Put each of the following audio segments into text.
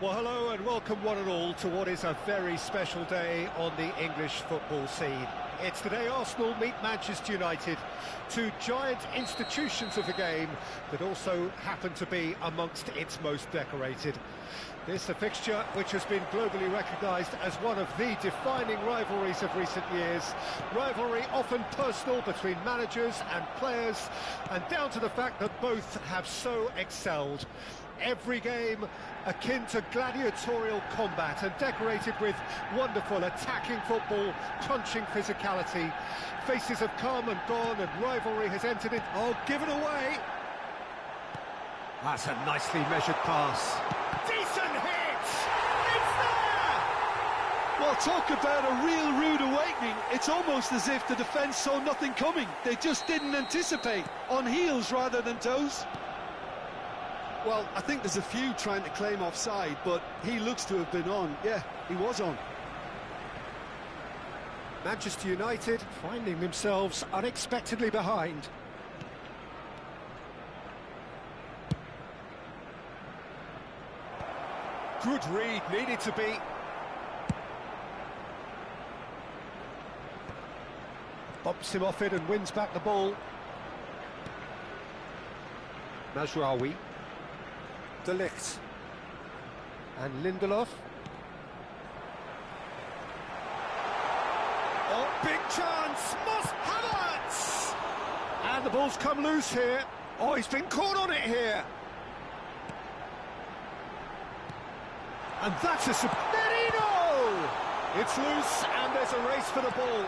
Well, hello and welcome one and all to what is a very special day on the English football scene. It's the day Arsenal meet Manchester United, two giant institutions of the game that also happen to be amongst its most decorated. This a fixture which has been globally recognised as one of the defining rivalries of recent years. Rivalry often personal between managers and players, and down to the fact that both have so excelled. Every game akin to gladiatorial combat and decorated with wonderful attacking football, punching physicality. Faces have come and gone and rivalry has entered it. Oh, given away! That's a nicely measured pass. Decent hit! It's there! Well, talk about a real rude awakening. It's almost as if the defence saw nothing coming. They just didn't anticipate. On heels rather than toes. Well, I think there's a few trying to claim offside, but he looks to have been on. Yeah, he was on. Manchester United finding themselves unexpectedly behind. Good read, needed to be. Bumps him off it and wins back the ball. Mazraoui. De Ligt. And Lindelof. Oh, big chance! Must Havertz! And the ball's come loose here. Oh, he's been caught on it here. And that's a... Merino! It's loose and there's a race for the ball.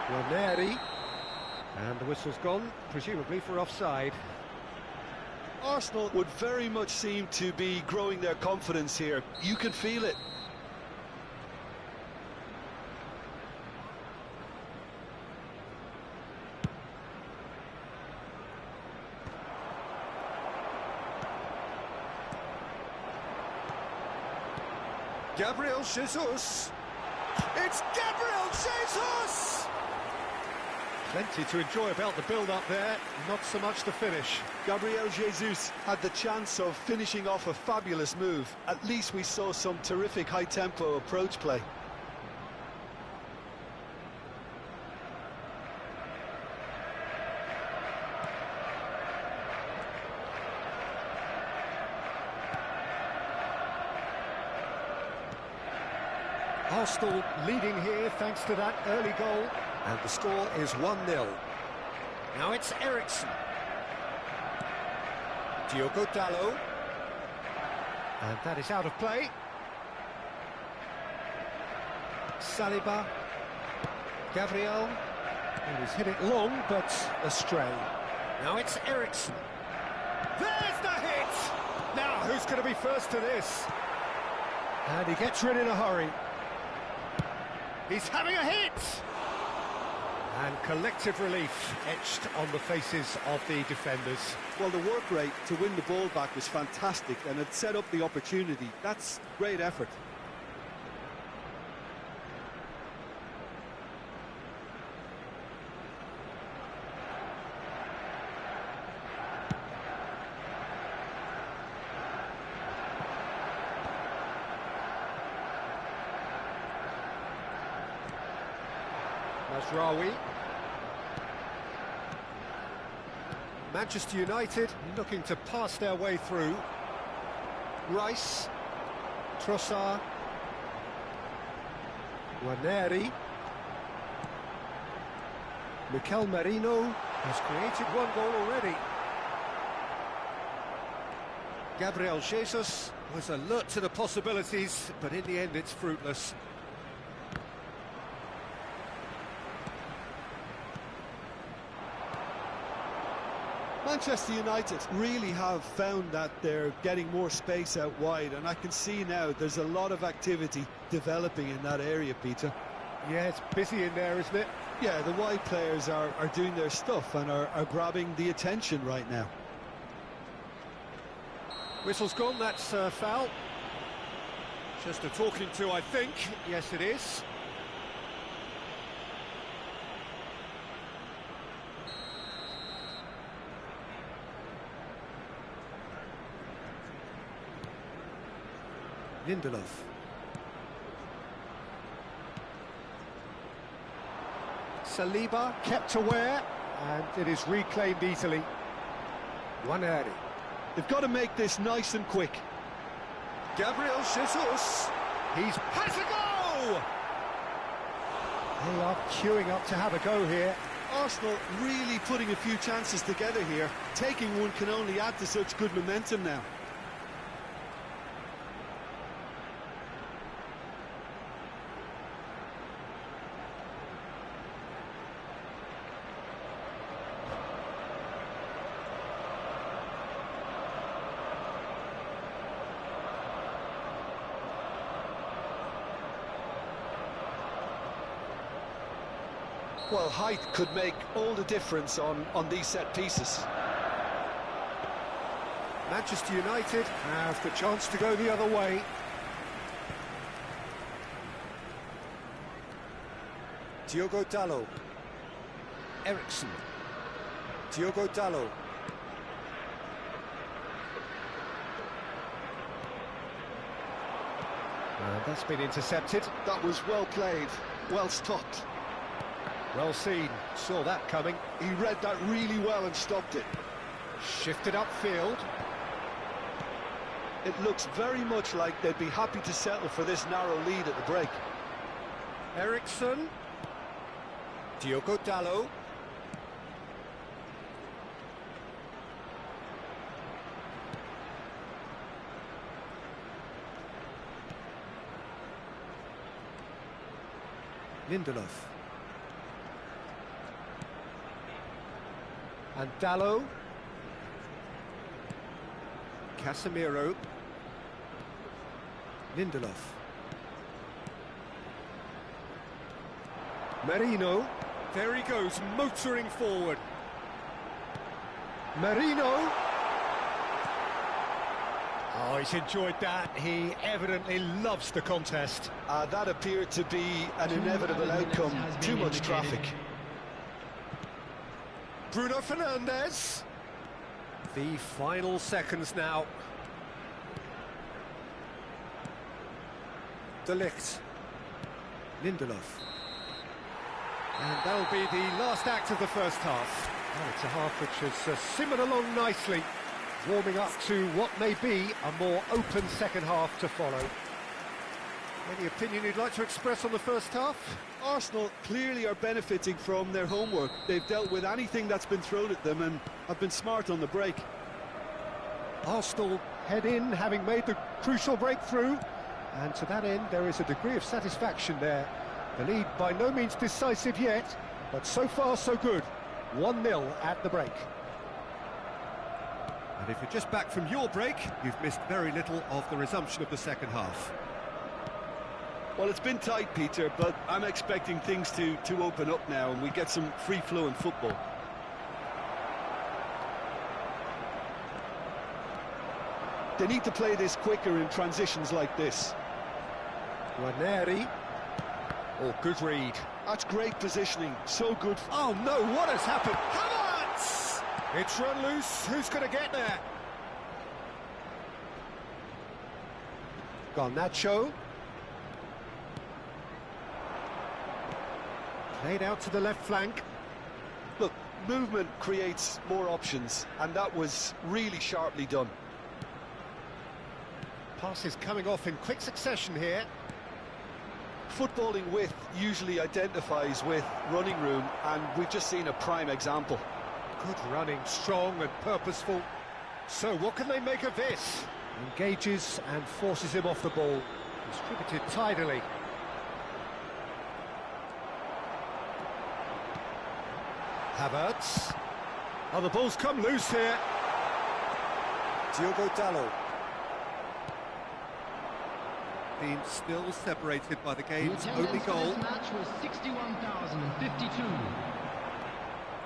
Ranieri. And the whistle's gone, presumably for offside. Arsenal would very much seem to be growing their confidence here. You can feel it. Gabriel Jesus. It's Gabriel Jesus! Plenty to enjoy about the build-up there, not so much the finish. Gabriel Jesus had the chance of finishing off a fabulous move. At least we saw some terrific high-tempo approach play. Arsenal leading here thanks to that early goal. And the score is 1-0. Now it's Eriksen. Diogo Dalot. And that is out of play. Saliba. Gabriel. And he's hit it long, but astray. Now it's Eriksen. There's the hit! Now, who's going to be first to this? And he gets rid in a hurry. He's having a hit! And collective relief etched on the faces of the defenders. Well, the work rate to win the ball back was fantastic, and it set up the opportunity. That's great effort. Mazraoui. Manchester United looking to pass their way through. Rice. Trossard. Ranieri. Mikel Merino has created one goal already. Gabriel Jesus was alert to the possibilities, but in the end it's fruitless. Manchester United really have found that they're getting more space out wide, and I can see now there's a lot of activity developing in that area, Peter. Yeah, it's busy in there, isn't it? Yeah, the wide players are doing their stuff and are grabbing the attention right now. Whistle's gone, that's foul. Just a talking to, I think. Yes, it is. Lindelof. Saliba kept aware, and it is reclaimed easily. Nwaneri. They've got to make this nice and quick. Gabriel Jesus. Has a go! They are queuing up to have a go here. Arsenal really putting a few chances together here. Taking one can only add to such good momentum now. Well, height could make all the difference on these set pieces. Manchester United have the chance to go the other way. Diogo Dalot. Eriksen. Diogo Dalot. And that's been intercepted. That was well played, well stopped. Well seen, saw that coming. He read that really well and stopped it. Shifted upfield. It looks very much like they'd be happy to settle for this narrow lead at the break. Eriksen. Diogo Dalot. Lindelof. And Dalot. Casemiro. Lindelof. Merino. There he goes, motoring forward. Merino. Oh, he's enjoyed that. He evidently loves the contest. That appeared to be an inevitable outcome. Too much traffic. Bruno Fernandes. The final seconds now. De Ligt. Lindelof. And that'll be the last act of the first half. Oh, it's a half which has simmered along nicely, warming up to what may be a more open second half to follow. Any opinion you'd like to express on the first half? Arsenal clearly are benefiting from their homework. They've dealt with anything that's been thrown at them and have been smart on the break. Arsenal head in, having made the crucial breakthrough, and to that end there is a degree of satisfaction there. The lead by no means decisive yet, but so far so good. 1-0 at the break. And if you're just back from your break, you've missed very little of the resumption of the second half. Well, it's been tight, Peter, but I'm expecting things to open up now and we get some free-flowing football. They need to play this quicker in transitions like this. Nwaneri. Oh, good read. That's great positioning, so good. Oh no, what has happened? Havertz! It's run loose, who's going to get there? Garnacho. Played out to the left flank. Look, movement creates more options, and that was really sharply done. Passes coming off in quick succession here. Footballing width usually identifies with running room, and we've just seen a prime example. Good running, strong and purposeful. So what can they make of this? Engages and forces him off the ball. Distributed tidily. Havertz. Oh, the ball's come loose here. Diogo Dalot. Being still separated by the game's only goal. This match was 61,052.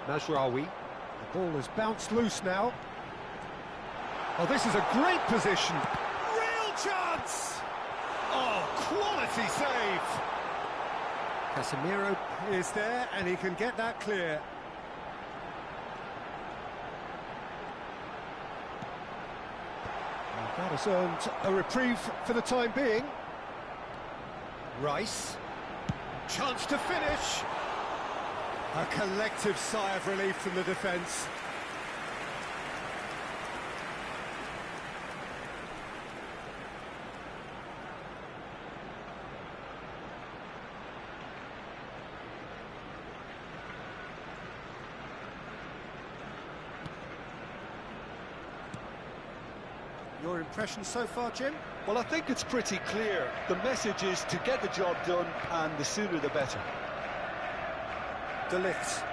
Mazraoui. The ball has bounced loose now. Oh, this is a great position. Real chance! Oh, quality save! Casemiro is there, and he can get that clear. That has earned a reprieve for the time being. Rice. Chance to finish. A collective sigh of relief from the defence. Your impression so far, Jim? Well, I think it's pretty clear. The message is to get the job done, and the sooner the better. De Ligt.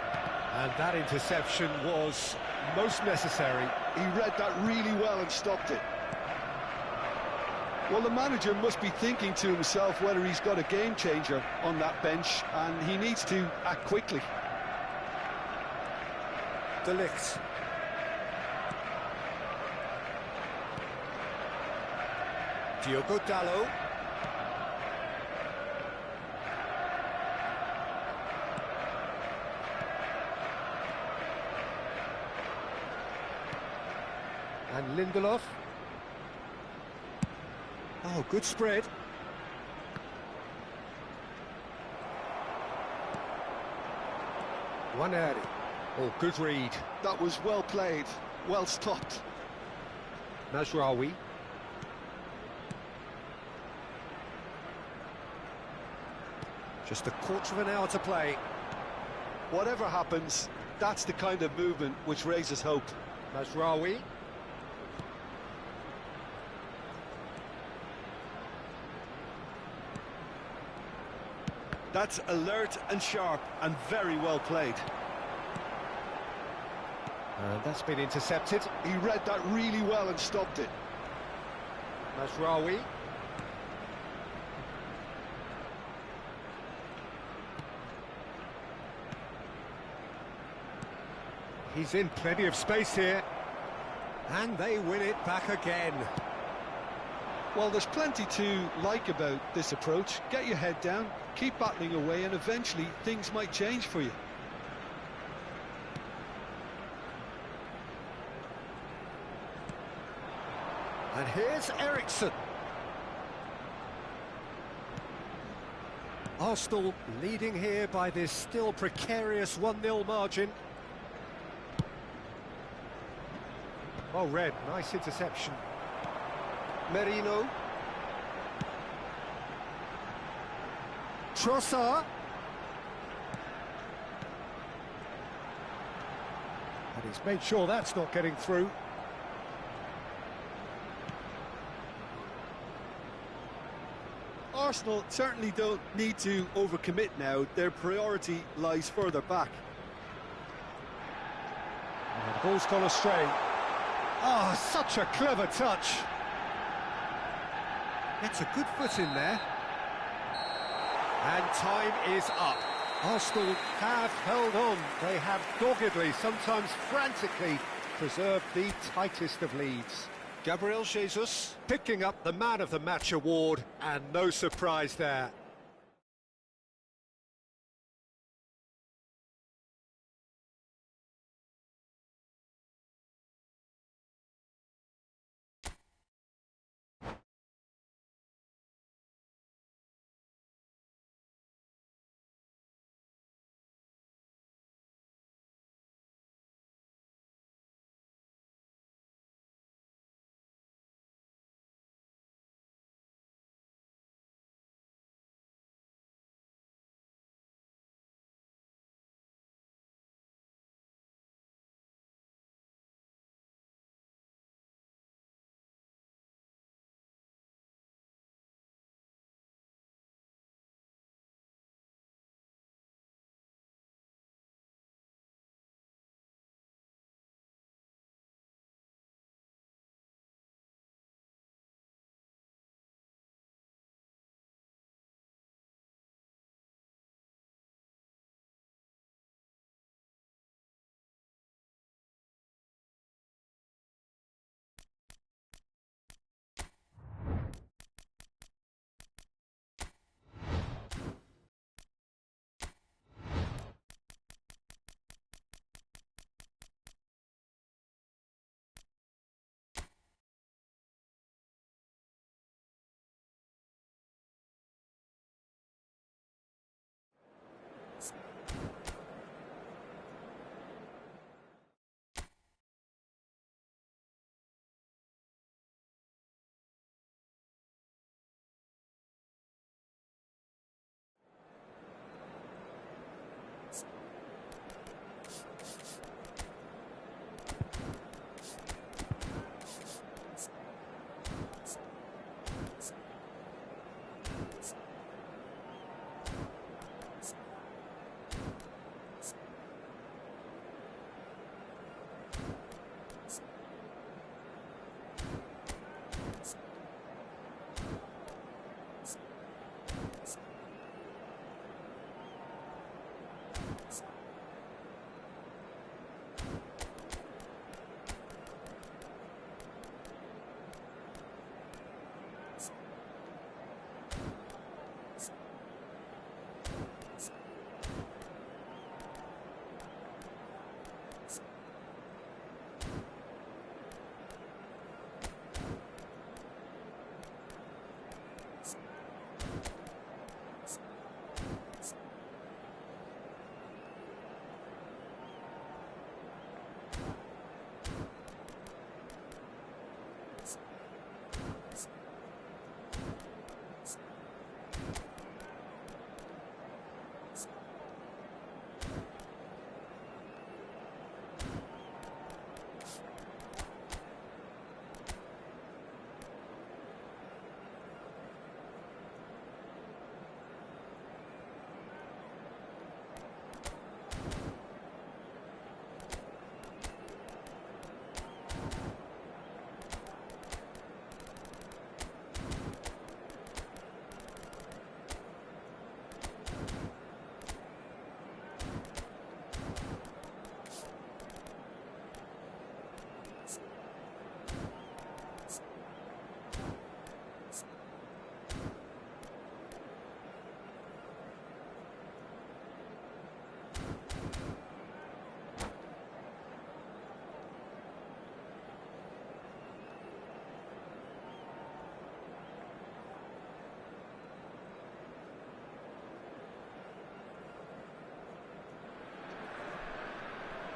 And that interception was most necessary. He read that really well and stopped it. Well, the manager must be thinking to himself whether he's got a game changer on that bench, and he needs to act quickly. De Ligt. Diogo Dalot. And Lindelof. Oh, good spread. Waneri. Oh, good read. That was well played, well stopped. Mazraoui. Just a quarter of an hour to play. Whatever happens, that's the kind of movement which raises hope. Mazraoui. That's alert and sharp and very well played. And that's been intercepted. He read that really well and stopped it. Mazraoui. He's in plenty of space here. And they win it back again. Well, there's plenty to like about this approach. Get your head down, keep battling away, and eventually things might change for you. And here's Eriksson. Arsenal leading here by this still precarious 1-0 margin. Oh, Red, nice interception. Merino. Trossard. And he's made sure that's not getting through. Arsenal certainly don't need to overcommit now. Their priority lies further back. And the ball's gone astray. Ah, such a clever touch. Gets a good foot in there. And time is up. Arsenal have held on. They have doggedly, sometimes frantically, preserved the tightest of leads. Gabriel Jesus picking up the Man of the Match award, and no surprise there.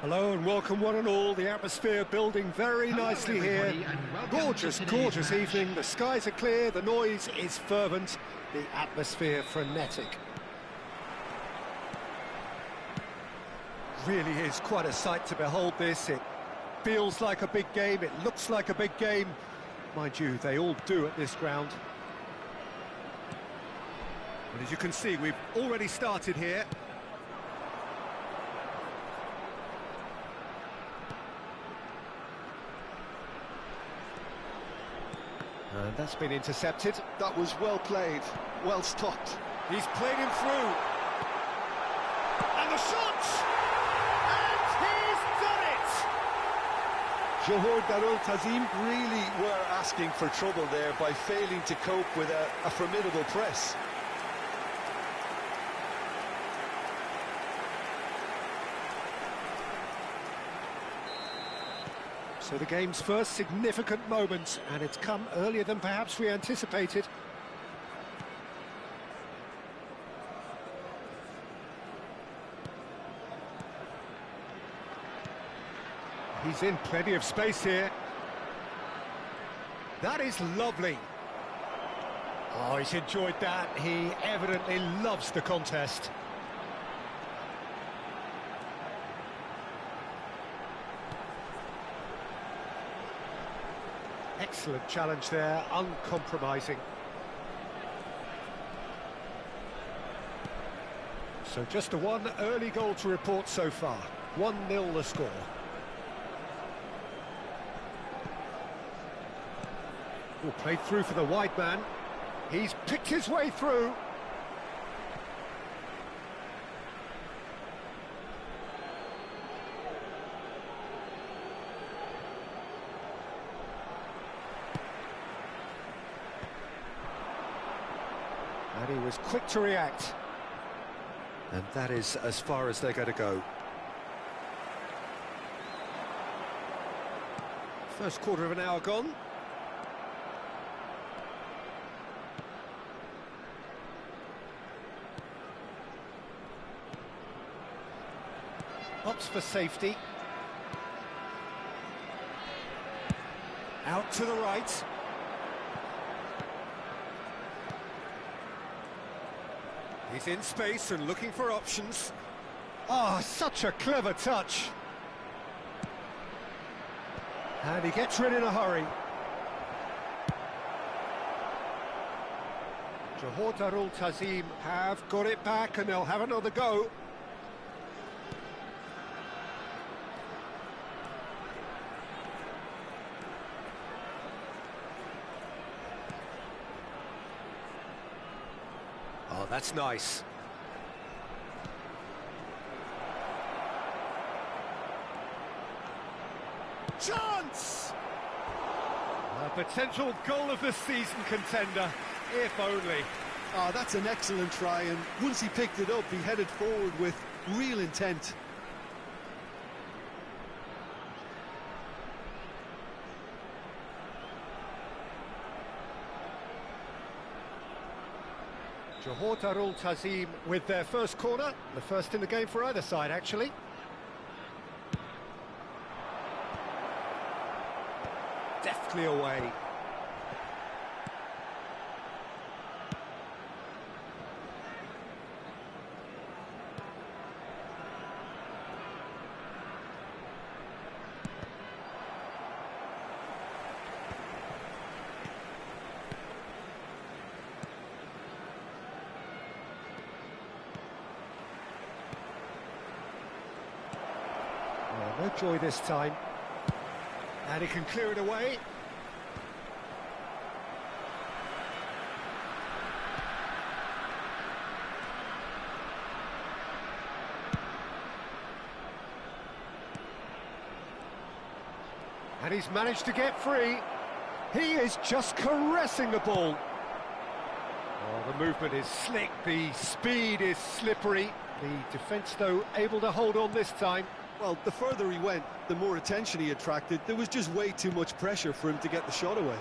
Hello and welcome one and all. The atmosphere building very nicely here. Gorgeous, gorgeous evening. The skies are clear, the noise is fervent, the atmosphere frenetic. Really is quite a sight to behold this. It feels like a big game, it looks like a big game. Mind you, they all do at this ground. And as you can see, we've already started here. And that's been intercepted. That was well played, well stopped. He's played him through. And the shot! And he's done it! Johor Darul Ta'zim really were asking for trouble there by failing to cope with a formidable press. So the game's first significant moment, and it's come earlier than perhaps we anticipated. He's in plenty of space here. That is lovely. Oh, he's enjoyed that. He evidently loves the contest. Excellent challenge there, uncompromising. So just the one early goal to report so far. 1-0 the score. Oh, played through for the wide man. He's picked his way through. And he was quick to react. And that is as far as they're going to go. First quarter of an hour gone. Opts for safety. Out to the right. He's in space and looking for options. Ah, such a clever touch. And he gets rid in a hurry. Johor Darul Ta'zim have got it back and they'll have another go. Oh, that's nice. Chance! A potential goal of the season contender, if only. Oh, that's an excellent try, and once he picked it up, he headed forward with real intent. Johor Darul Ta'zim with their first corner, the first in the game for either side, actually. Deftly away. No joy this time. And he can clear it away. And he's managed to get free. He is just caressing the ball. Oh, the movement is slick, the speed is slippery. The defence, though, able to hold on this time. Well, the further he went, the more attention he attracted. There was just way too much pressure for him to get the shot away.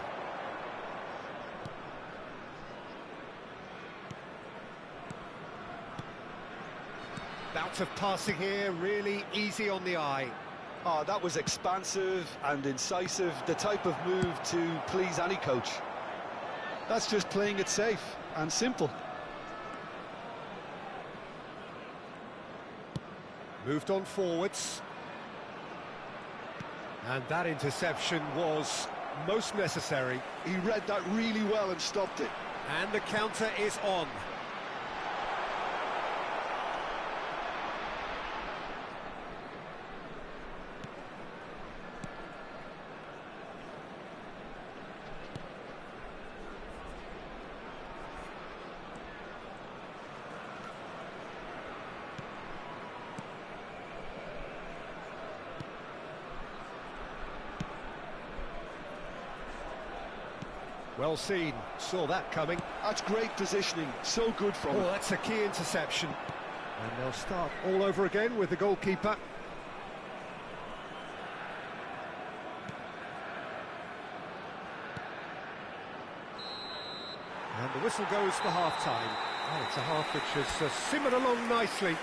Bounce bit of passing here, really easy on the eye. Oh, that was expansive and incisive, the type of move to please any coach. That's just playing it safe and simple. Moved on forwards. And that interception was most necessary. He read that really well and stopped it. And the counter is on. Well seen, saw that coming. That's great positioning, so good from him. Oh, that's a key interception. And they'll start all over again with the goalkeeper. And the whistle goes for half-time. Oh, it's a half which has simmered along nicely,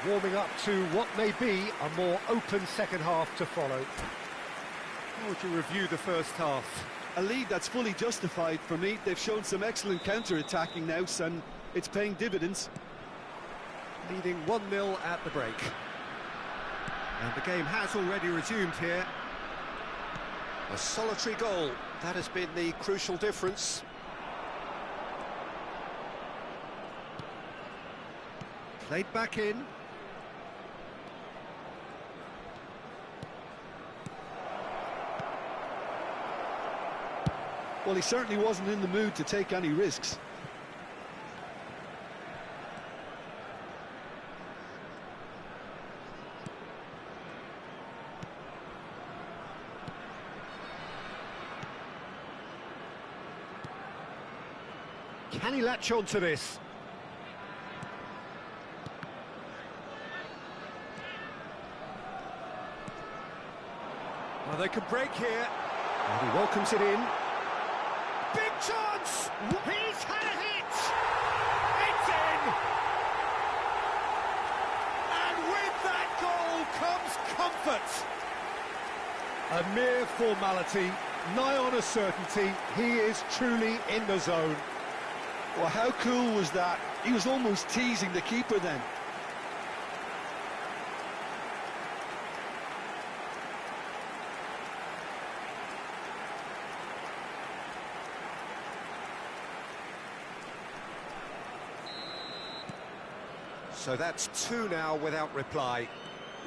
warming up to what may be a more open second half to follow. How would you review the first half? A lead that's fully justified for me. They've shown some excellent counter-attacking now, and it's paying dividends. Leading 1-0 at the break. And the game has already resumed here. A solitary goal, that has been the crucial difference. Played back in. Well, he certainly wasn't in the mood to take any risks. Can he latch on to this? Well, they could break here. And he welcomes it in. Big chance! He's had a hit! It's in! And with that goal comes comfort. A mere formality, nigh on a certainty. He is truly in the zone. Well, how cool was that? He was almost teasing the keeper then. So that's 2 now without reply.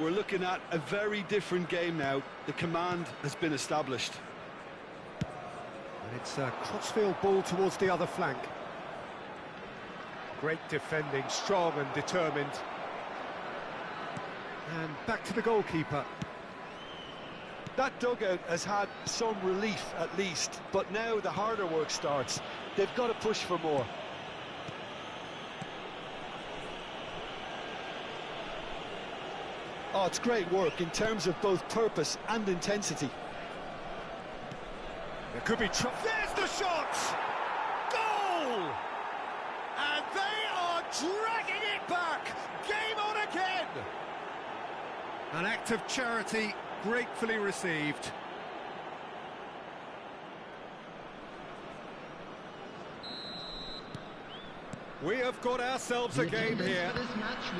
We're looking at a very different game now. The command has been established. And it's a crossfield ball towards the other flank. Great defending, strong and determined. And back to the goalkeeper. That dugout has had some relief at least, but now the harder work starts. They've got to push for more. Oh, it's great work in terms of both purpose and intensity. There could be trouble. There's the shot! Goal! And they are dragging it back! Game on again! An act of charity gratefully received. We have got ourselves a game here.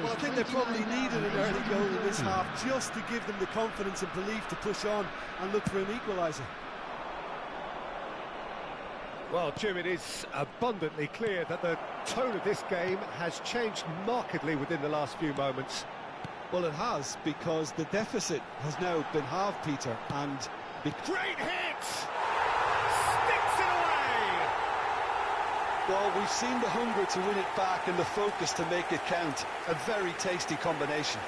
Well, I think they probably needed an early goal in this half just to give them the confidence and belief to push on and look for an equaliser. Well, Jim, it is abundantly clear that the tone of this game has changed markedly within the last few moments. Well, it has, because the deficit has now been halved, Peter, and... Great hit! Sticks it away! Well, we've seen the hunger to win it back and the focus to make it count. A very tasty combination.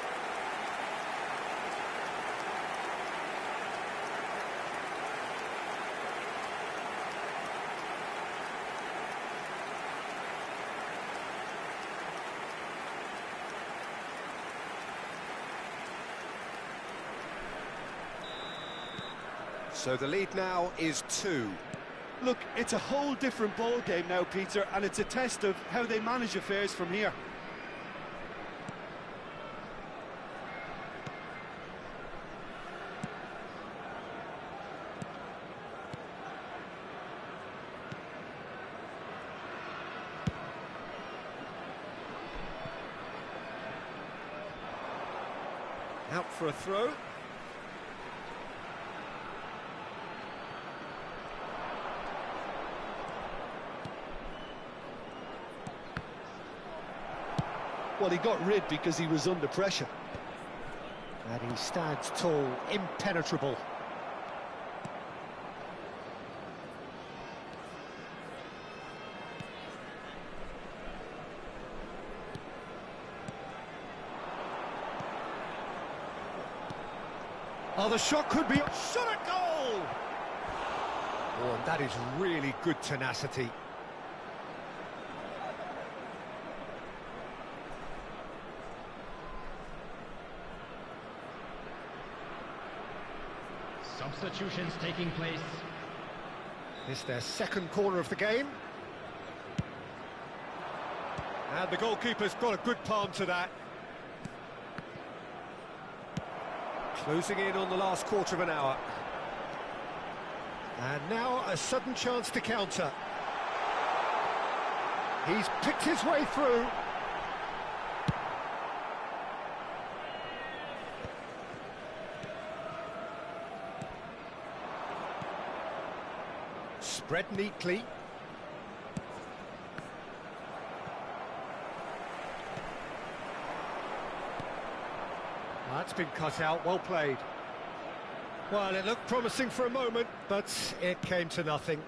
So the lead now is 2. Look, it's a whole different ball game now, Peter, and it's a test of how they manage affairs from here. Out for a throw. Well, he got rid because he was under pressure. And he stands tall, impenetrable. Oh, the shot could be... Shot at goal! Oh, and that is really good tenacity. Substitutions taking place. This is their second corner of the game. And the goalkeeper's got a good palm to that. Closing in on the last quarter of an hour. And now a sudden chance to counter. He's picked his way through. Spread neatly. That's been cut out, well played. Well, it looked promising for a moment, but it came to nothing.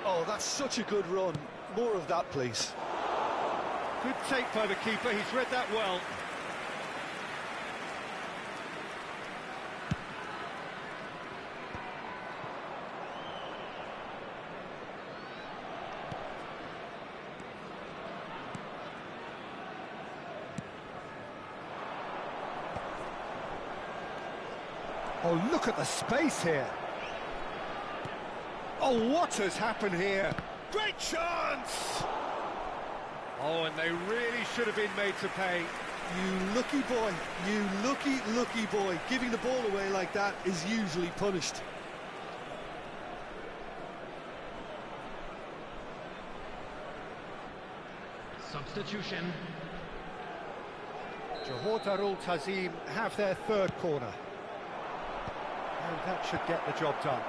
Oh, that's such a good run. More of that, please. Good take by the keeper, he's read that well. Oh, look at the space here. Oh, what has happened here? Great chance! Oh, and they really should have been made to pay. You lucky boy, you lucky boy. Giving the ball away like that is usually punished. Substitution. Johor Darul Ta'zim have their third corner. And that should get the job done.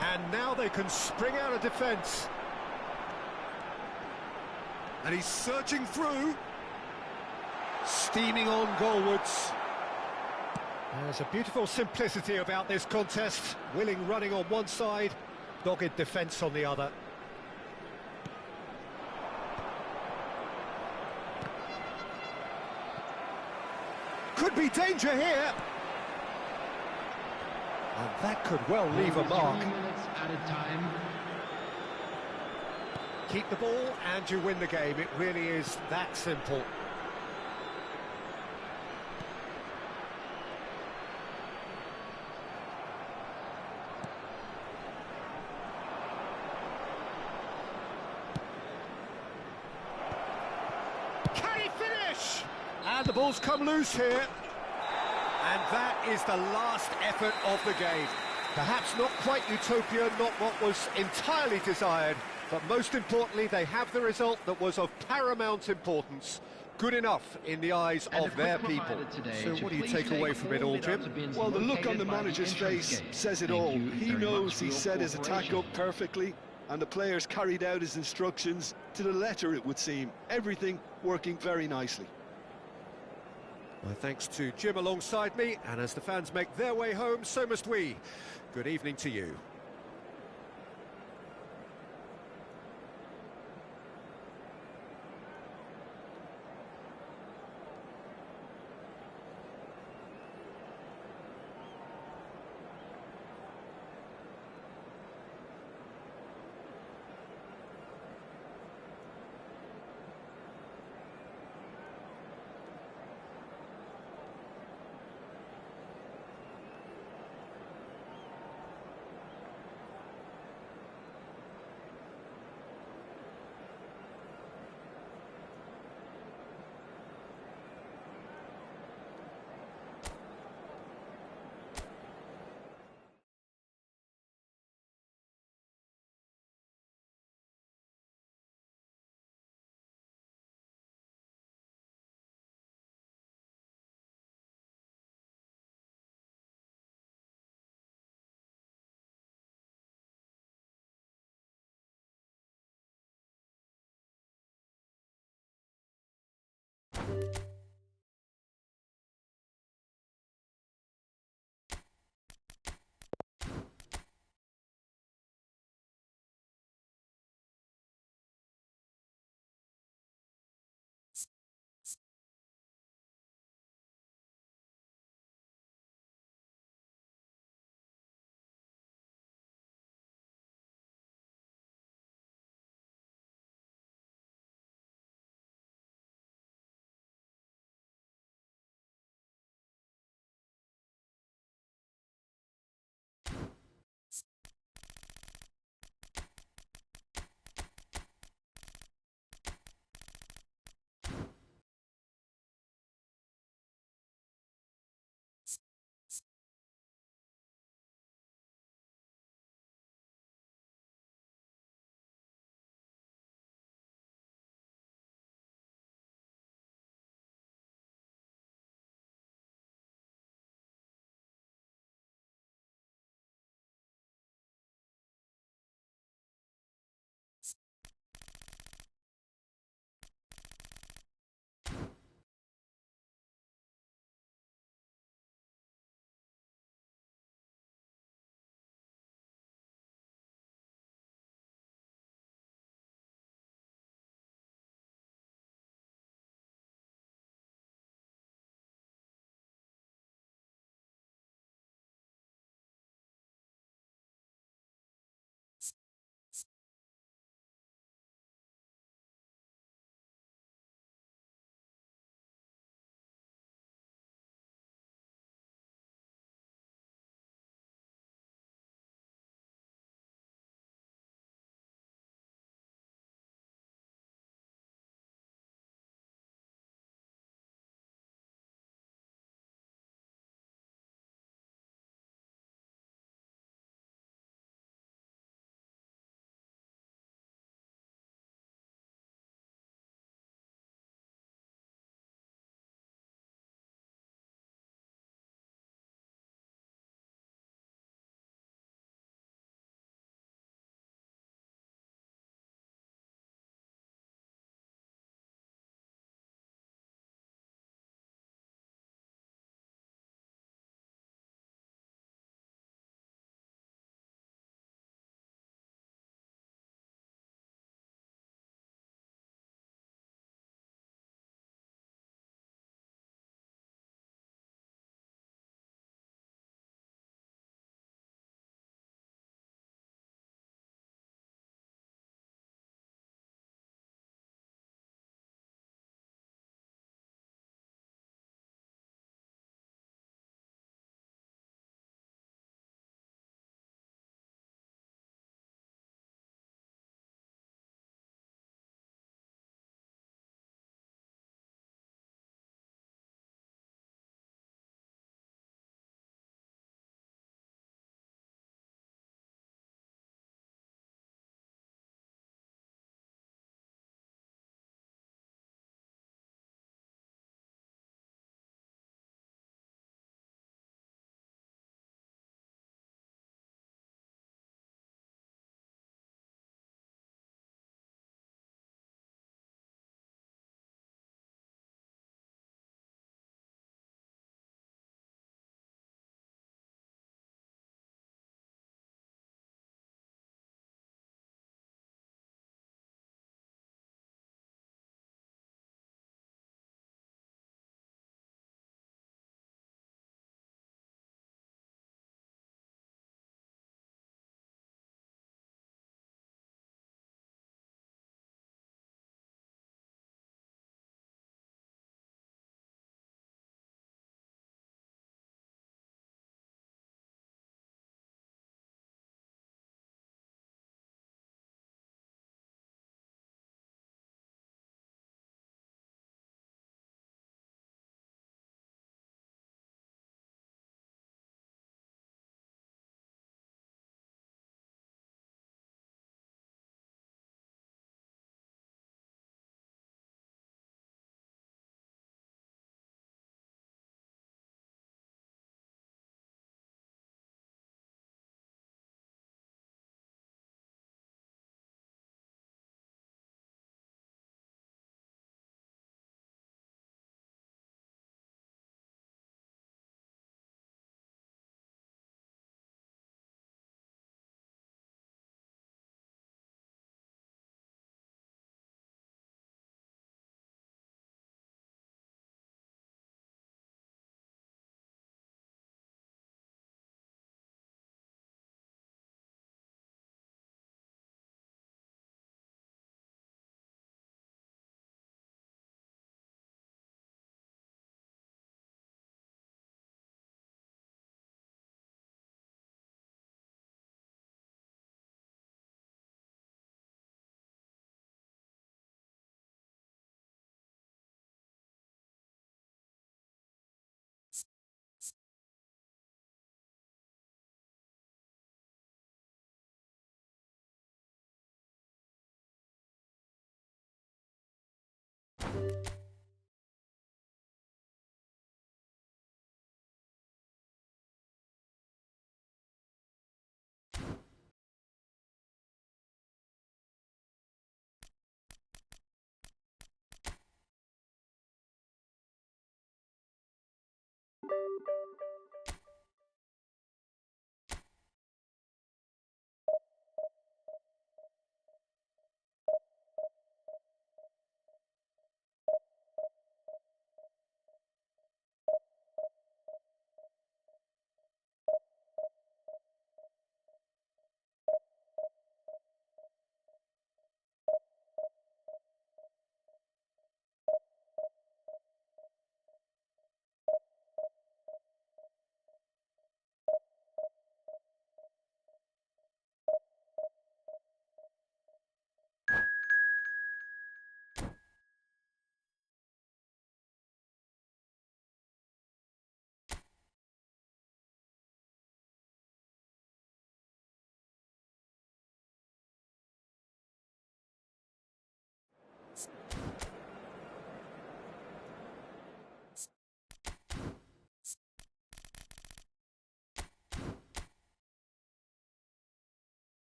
And now they can spring out of defence. And he's searching through. Steaming on goalwards. There's a beautiful simplicity about this contest. Willing running on one side, dogged defence on the other. Could be danger here. And that could well leave a mark. 3 minutes added time. Keep the ball and you win the game. It really is that simple. Can he finish? And the ball's come loose here. And that is the last effort of the game. Perhaps not quite utopia, not what was entirely desired, but most importantly, they have the result that was of paramount importance. Good enough in the eyes of their people. So what do you take away from it all, Jim? Well, the look on the manager's face says it all. He knows he set his attack up perfectly, and the players carried out his instructions to the letter, it would seem. Everything working very nicely. Well, thanks to Jim alongside me, and as the fans make their way home, so must we. Good evening to you.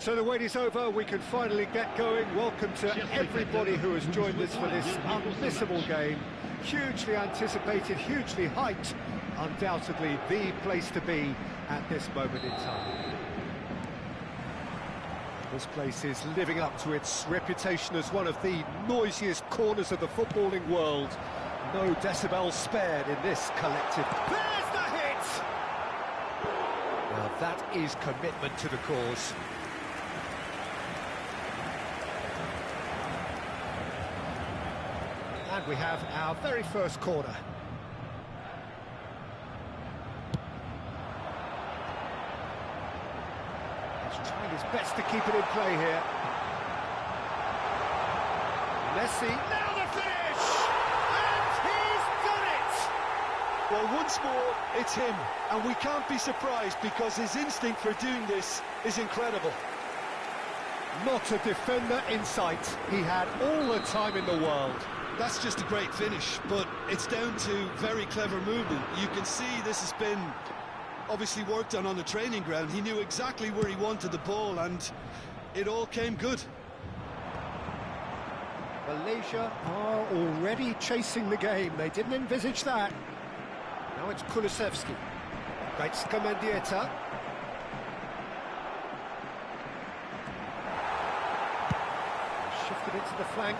So the wait is over, we can finally get going. Welcome to everybody who has joined us for this unmissable game. Hugely anticipated, hugely hyped, undoubtedly the place to be at this moment in time. This place is living up to its reputation as one of the noisiest corners of the footballing world. No decibels spared in this collective. There's the hit! Now that is commitment to the cause. And we have our very first corner. He's trying his best to keep it in play here. Messi, now the finish! And he's done it! Well, once more, it's him, and we can't be surprised because his instinct for doing this is incredible. Not a defender in sight. He had all the time in the world. That's just a great finish, but it's down to very clever movement. You can see this has been obviously worked on the training ground. He knew exactly where he wanted the ball, and it all came good. Malaysia are already chasing the game. They didn't envisage that. Now it's Kulusevski. Gaizka Mendieta. Shifted it to the flank.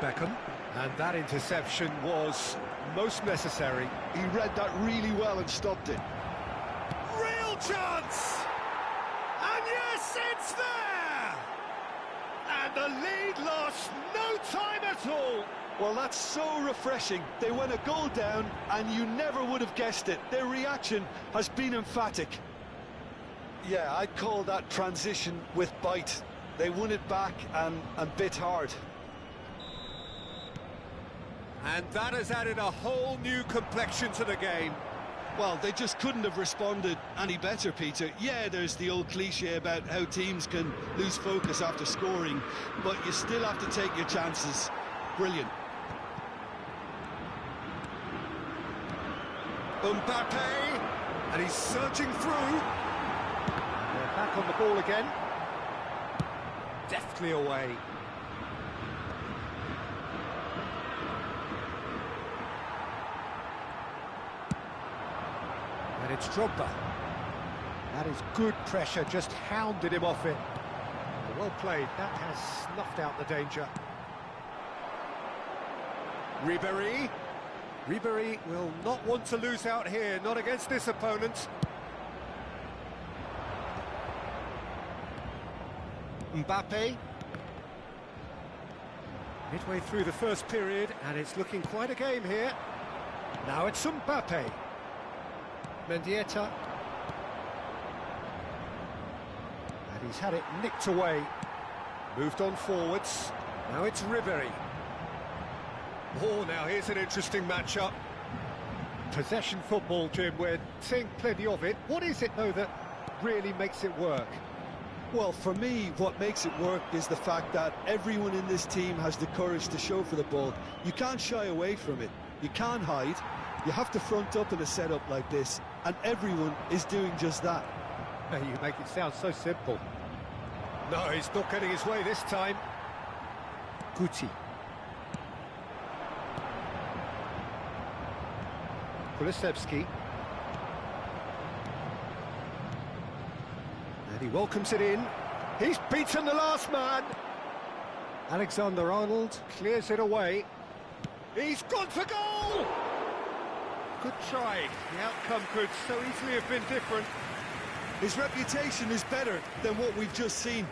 Beckham. And that interception was most necessary. He read that really well and stopped it. Real chance! And yes, it's there! And the lead lost no time at all. Well, that's so refreshing. They went a goal down, and you never would have guessed it. Their reaction has been emphatic. Yeah, I'd call that transition with bite. They won it back and bit hard. And that has added a whole new complexion to the game. Well, they just couldn't have responded any better, Peter. Yeah, there's the old cliche about how teams can lose focus after scoring, but you still have to take your chances. Brilliant. Mbappe, and he's surging through. They're back on the ball again. Deftly away. And it's Drogba. That is good pressure, just hounded him off it. Well played, that has snuffed out the danger. Ribéry. Ribéry will not want to lose out here, not against this opponent. Mbappe. Midway through the first period, and it's looking quite a game here. Now it's Mbappe. Mendieta. And he's had it nicked away. Moved on forwards. Now it's Ribéry. Oh, now here's an interesting matchup. Possession football, Jim, we're seeing plenty of it. What is it, though, that really makes it work? Well, for me, what makes it work is the fact that everyone in this team has the courage to show for the ball. You can't shy away from it. You can't hide. You have to front up in a setup like this, and everyone is doing just that. You make it sound so simple. No, he's not getting his way this time. Guti. Kulusevski. And he welcomes it in. He's beaten the last man. Alexander-Arnold clears it away. He's gone for goal! Good try. The outcome could so easily have been different. His reputation is better than what we've just seen.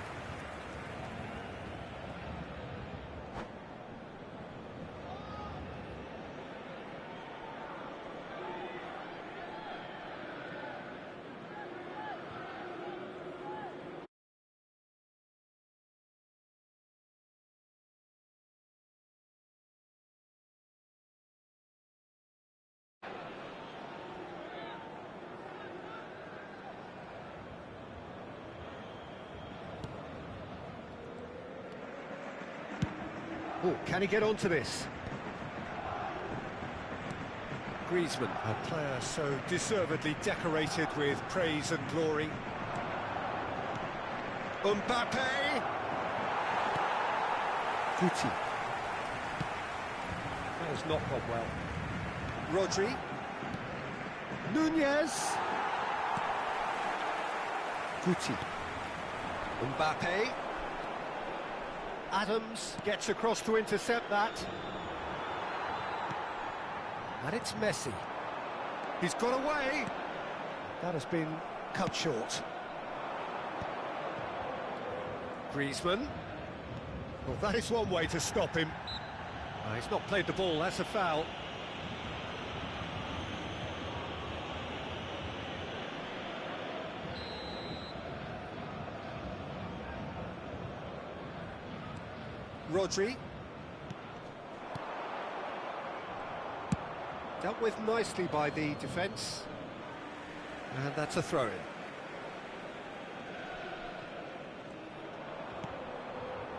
Oh, can he get onto this? Griezmann, a player so deservedly decorated with praise and glory. Mbappe! Guti. That has not gone well. Rodri. Nunez. Guti. Mbappe. Adams gets across to intercept that. And it's Messi. He's got away. That has been cut short. Griezmann. Well, that is one way to stop him. He's not played the ball, that's a foul. Rodri. Dealt with nicely by the defence. And that's a throw-in.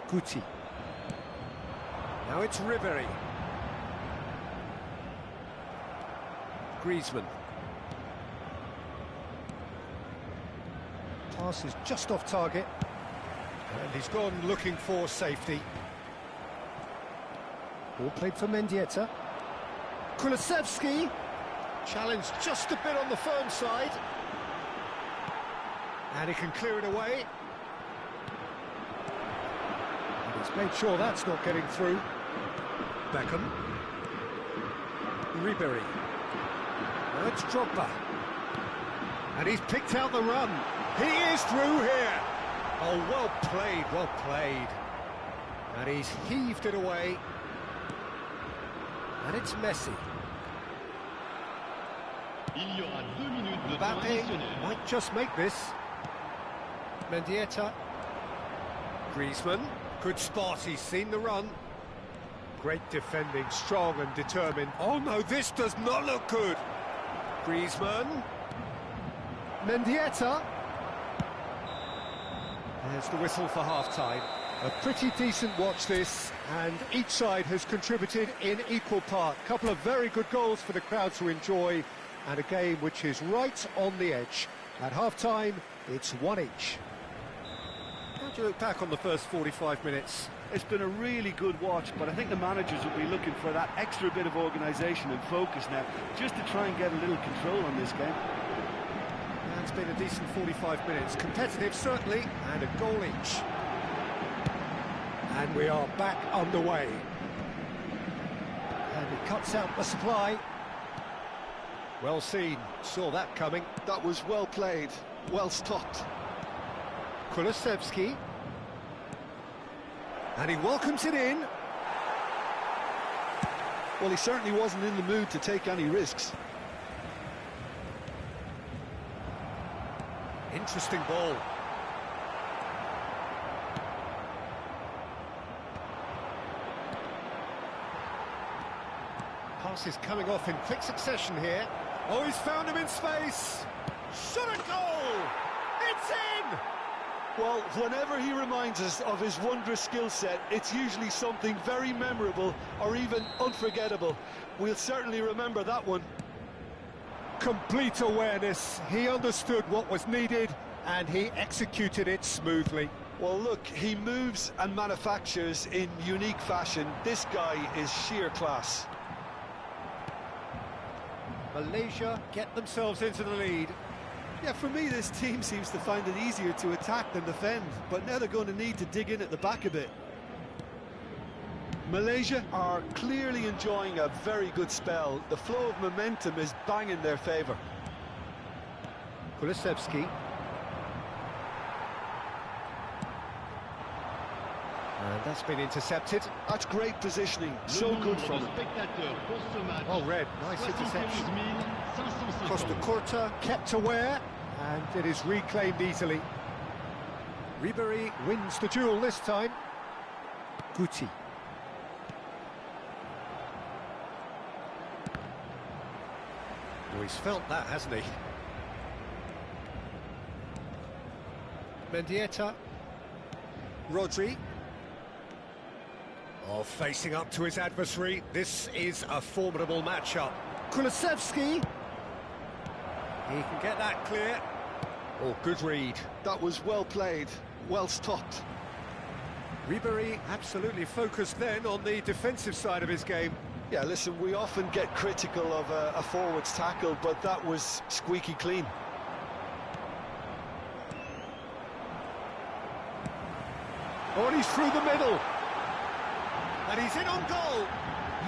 Guti. Now it's Ribéry. Griezmann. Pass is just off target. And he's gone looking for safety. Ball played for Mendieta. Kulusevski. Challenged just a bit on the firm side. And he can clear it away. And he's made sure that's not getting through. Beckham. Ribéry. Now it's Drogba. And he's picked out the run. He is through here. Oh, well played, well played. And he's heaved it away. And it's Messi. Mbappe might just make this. Mendieta. Griezmann. Good spot, he's seen the run. Great defending, strong and determined. Oh no, this does not look good. Griezmann. Mendieta. There's the whistle for half-time. A pretty decent watch this, and each side has contributed in equal part. A couple of very good goals for the crowd to enjoy, and a game which is right on the edge. At half-time, it's one each. How do you look back on the first 45 minutes? It's been a really good watch, but I think the managers will be looking for that extra bit of organisation and focus now, just to try and get a little control on this game. It's been a decent 45 minutes. Competitive, certainly, and a goal each. And we are back underway. And he cuts out the supply. Well seen, saw that coming. That was well played, well stopped. Kulusevski. And he welcomes it in. Well, he certainly wasn't in the mood to take any risks. Interesting ball. Pass is coming off in quick succession here. Oh, he's found him in space. Shot a goal! It's in! Well, whenever he reminds us of his wondrous skill set, it's usually something very memorable or even unforgettable. We'll certainly remember that one. Complete awareness. He understood what was needed and he executed it smoothly. Well, look, he moves and manufactures in unique fashion. This guy is sheer class. Malaysia get themselves into the lead. Yeah, for me, this team seems to find it easier to attack than defend, but now they're going to need to dig in at the back a bit. Malaysia are clearly enjoying a very good spell. The flow of momentum is bang in their favour. Kulusevski. And that's been intercepted. That's great positioning, so good from him. Oh, Red, nice interception. Costa Curta kept aware, and it is reclaimed easily. Ribéry wins the duel this time. Guti. Oh, he's felt that, hasn't he? Mendieta. Rodri. Oh, facing up to his adversary. This is a formidable matchup. Kulusevski. He can get that clear. Oh, good read. That was well played, well stopped. Ribéry absolutely focused then on the defensive side of his game. Yeah, listen, we often get critical of a forward's tackle, but that was squeaky clean. Oh, and he's through the middle. And he's in on goal.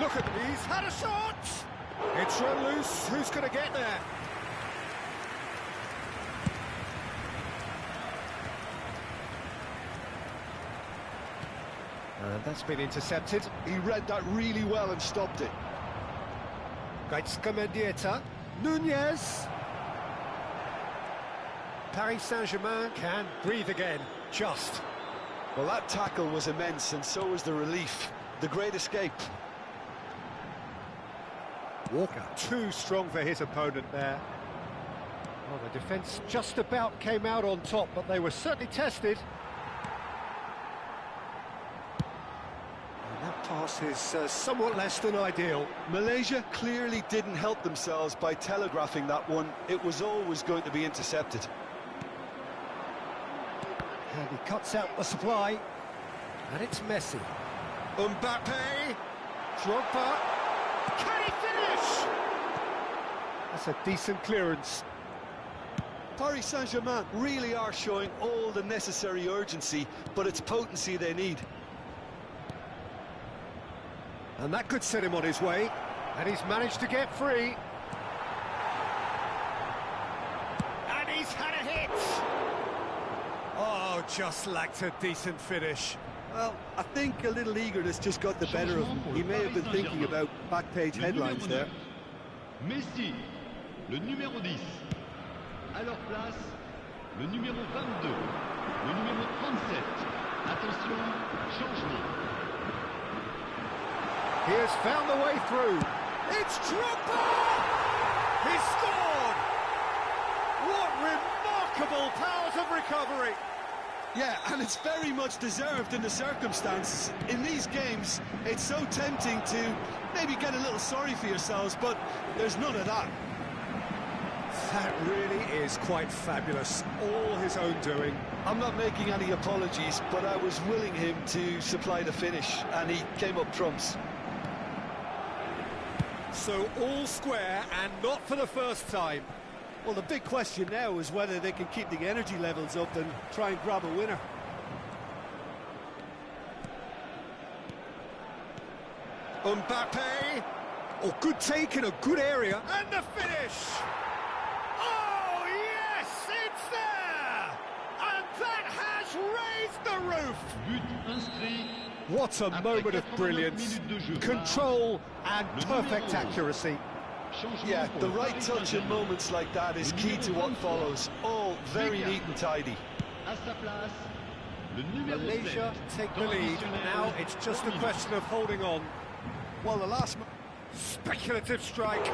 Look at him, he's had a shot. It's run loose. Who's going to get there? And that's been intercepted. He read that really well and stopped it. Gaizka Mendieta. Nunez. Paris Saint-Germain can breathe again. Just. Well, that tackle was immense, and so was the relief. The great escape. Walker, too strong for his opponent there. Well, the defence just about came out on top, but they were certainly tested. And that pass is somewhat less than ideal. Malaysia clearly didn't help themselves by telegraphing that one. It was always going to be intercepted. And he cuts out the supply. And it's Messi. Mbappe. Drogba. Can he finish? That's a decent clearance. Paris Saint-Germain really are showing all the necessary urgency, but it's potency they need. And that could set him on his way. And he's managed to get free. And he's had a hit. Oh, just lacked a decent finish. Well, I think a little eagerness just got the better of him. He may have been thinking about back-page headlines there. Messi, le numéro 10. À leur place, le numéro 22, le numéro 37. Attention, changement. He has found the way through. It's Drogba! He scored! What remarkable powers of recovery! Yeah, and it's very much deserved in the circumstances. In these games, it's so tempting to maybe get a little sorry for yourselves, but there's none of that. That really is quite fabulous. All his own doing. I'm not making any apologies, but I was willing him to supply the finish, and he came up trumps. So all square, and not for the first time. Well, the big question now is whether they can keep the energy levels up and try and grab a winner. Mbappe. Oh, good take in a good area. And the finish! Oh, yes, it's there! And that has raised the roof! But inscrit. What a moment of brilliance. Control and perfect accuracy. Yeah, the right touch in moments like that is key to what follows. All very neat and tidy. À sa place, le numéro Malaysia 7. take the lead. Now it's just a question of holding on. Well, the last... Speculative strike.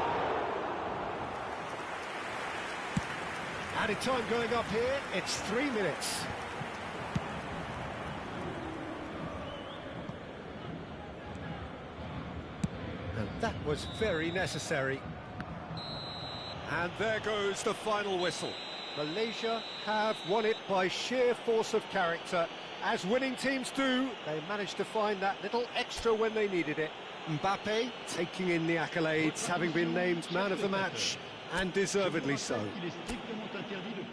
Added time going up here. It's 3 minutes. And that was very necessary. And there goes the final whistle. Malaysia have won it by sheer force of character. As winning teams do, they managed to find that little extra when they needed it. Mbappe taking in the accolades, having been named man of the match, and deservedly so. Il est strictement interdit de fumer.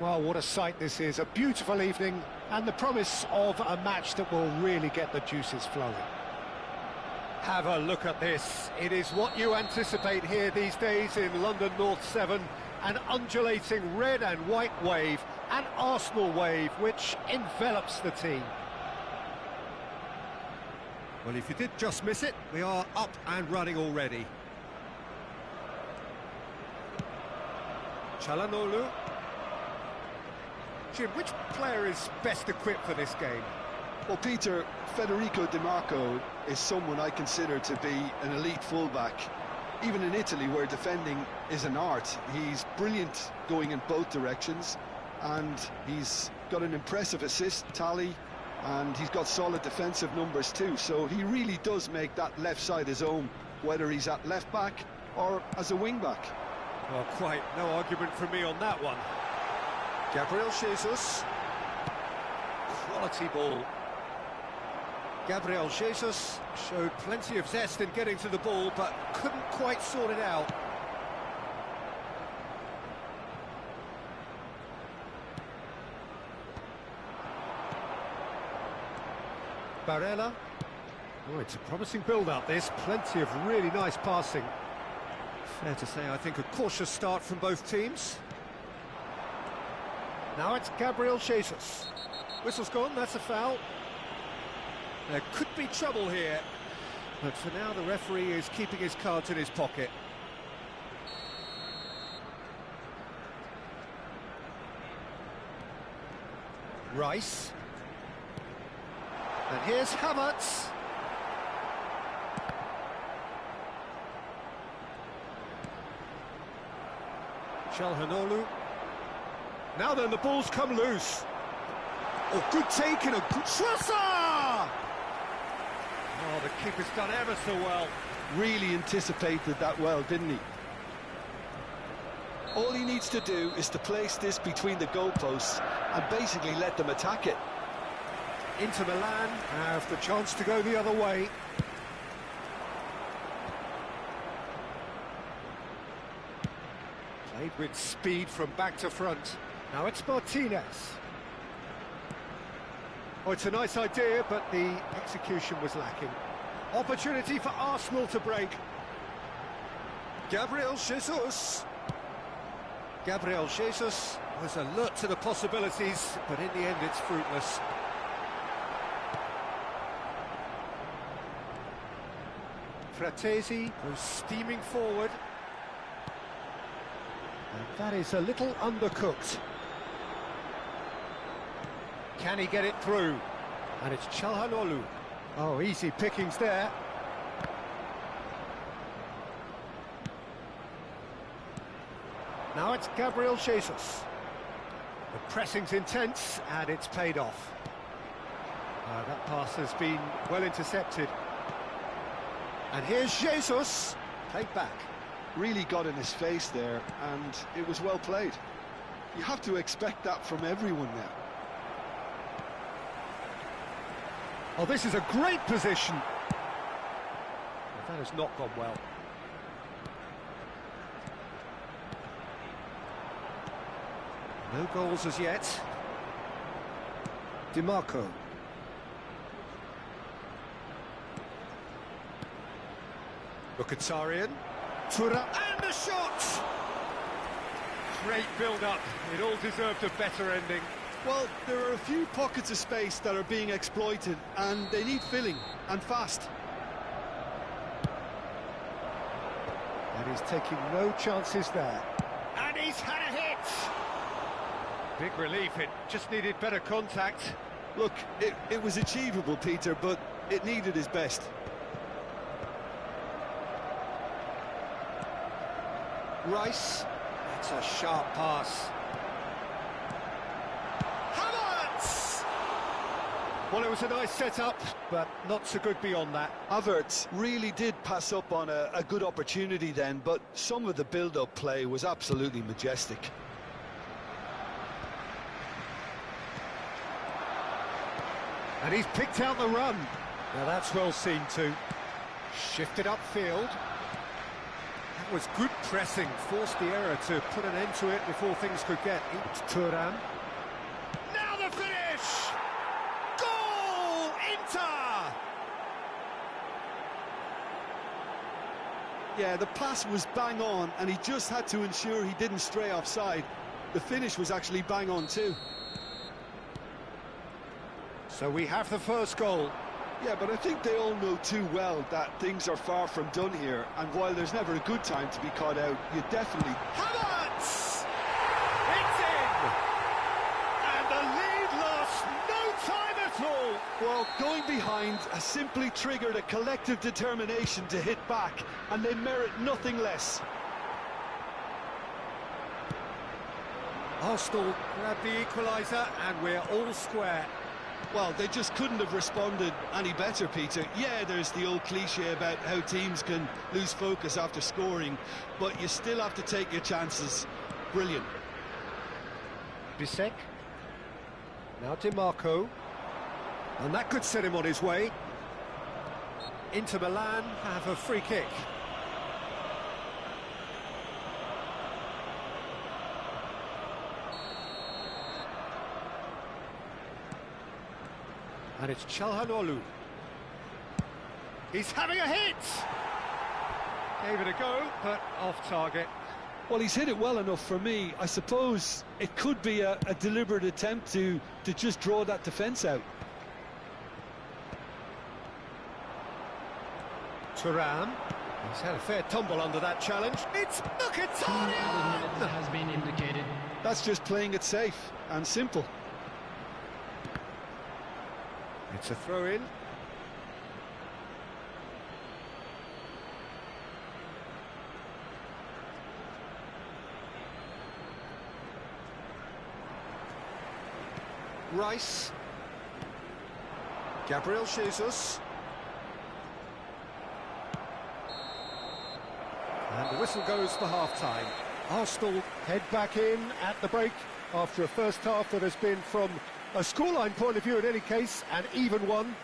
Well, what a sight this is. A beautiful evening and the promise of a match that will really get the juices flowing. Have a look at this. It is what you anticipate here these days in London North 7. An undulating red and white wave, an Arsenal wave, which envelops the team. Well, if you did just miss it, we are up and running already. Çalhanoğlu. Jim, which player is best equipped for this game? Well, Peter, Federico Di Marco is someone I consider to be an elite fullback. Even in Italy, where defending is an art, he's brilliant going in both directions, and he's got an impressive assist tally, and he's got solid defensive numbers too, so he really does make that left side his own, whether he's at left back or as a wing back. Well, quite no argument from me on that one. Gabriel Jesus. Quality ball. Gabriel Jesus showed plenty of zest in getting to the ball, but couldn't quite sort it out. Barella. Oh, it's a promising build-up, this. Plenty of really nice passing. Fair to say, I think, a cautious start from both teams. Now it's Gabriel Jesus. Whistle's gone, that's a foul. There could be trouble here, but for now the referee is keeping his cards in his pocket. Rice. And here's Havertz. Çalhanoğlu. Now then, the ball's come loose. Oh, good take and a good... Trossard! Oh, the keeper's done ever so well. Really anticipated that well, didn't he? All he needs to do is to place this between the goalposts and basically let them attack it. Inter Milan have the chance to go the other way. Played with speed from back to front. Now it's Martinez. Oh, it's a nice idea, but the execution was lacking. Opportunity for Arsenal to break. Gabriel Jesus. Gabriel Jesus was alert to the possibilities, but in the end it's fruitless. Fratesi goes steaming forward. And that is a little undercooked. Can he get it through? And it's Çalhanoğlu. Oh, easy pickings there. Now it's Gabriel Jesus. The pressing's intense, and it's paid off. That pass has been well intercepted. And here's Jesus, played back. Really got in his face there, and it was well played. You have to expect that from everyone now. Oh, this is a great position. But that has not gone well. No goals as yet. Di Marco. Mkhitaryan. Thuram. And the shot! Great build-up. It all deserved a better ending. Well, there are a few pockets of space that are being exploited, and they need filling, and fast. And he's taking no chances there. And he's had a hit! Big relief, it just needed better contact. Look, it was achievable, Peter, but it needed his best. Rice. That's a sharp pass. Havertz! Well, it was a nice setup, but not so good beyond that. Havertz really did pass up on a good opportunity then, but some of the build-up play was absolutely majestic. And he's picked out the run. Now that's well seen too. Shifted upfield. Had That was good pressing, forced the error to put an end to it before things could get into Thuram. Now the finish! Goal! Inter! Yeah, the pass was bang on, and he just had to ensure he didn't stray offside. The finish was actually bang on too. So we have the first goal. Yeah, but I think they all know too well that things are far from done here, and while there's never a good time to be caught out, you definitely... Havertz! It's in! And the lead lost no time at all! Well, going behind has simply triggered a collective determination to hit back, and they merit nothing less. Arsenal grab the equaliser, and we're all square. Well, they just couldn't have responded any better, Peter. Yeah, there's the old cliche about how teams can lose focus after scoring, but you still have to take your chances. Brilliant. Bisek. Now DiMarco. And that could set him on his way. Inter Milan have a free kick. And it's Çalhanoğlu. He's having a hit! Gave it a go, but off target. Well, he's hit it well enough for me. I suppose it could be a deliberate attempt to just draw that defence out. Thuram. He's had a fair tumble under that challenge. It's Mkhitaryan! Has been indicated. That's just playing it safe and simple. It's a throw-in. Rice. Gabriel Jesus. And the whistle goes for half-time. Arsenal head back in at the break after a first half that has been, from a scoreline point of view in any case, an even one.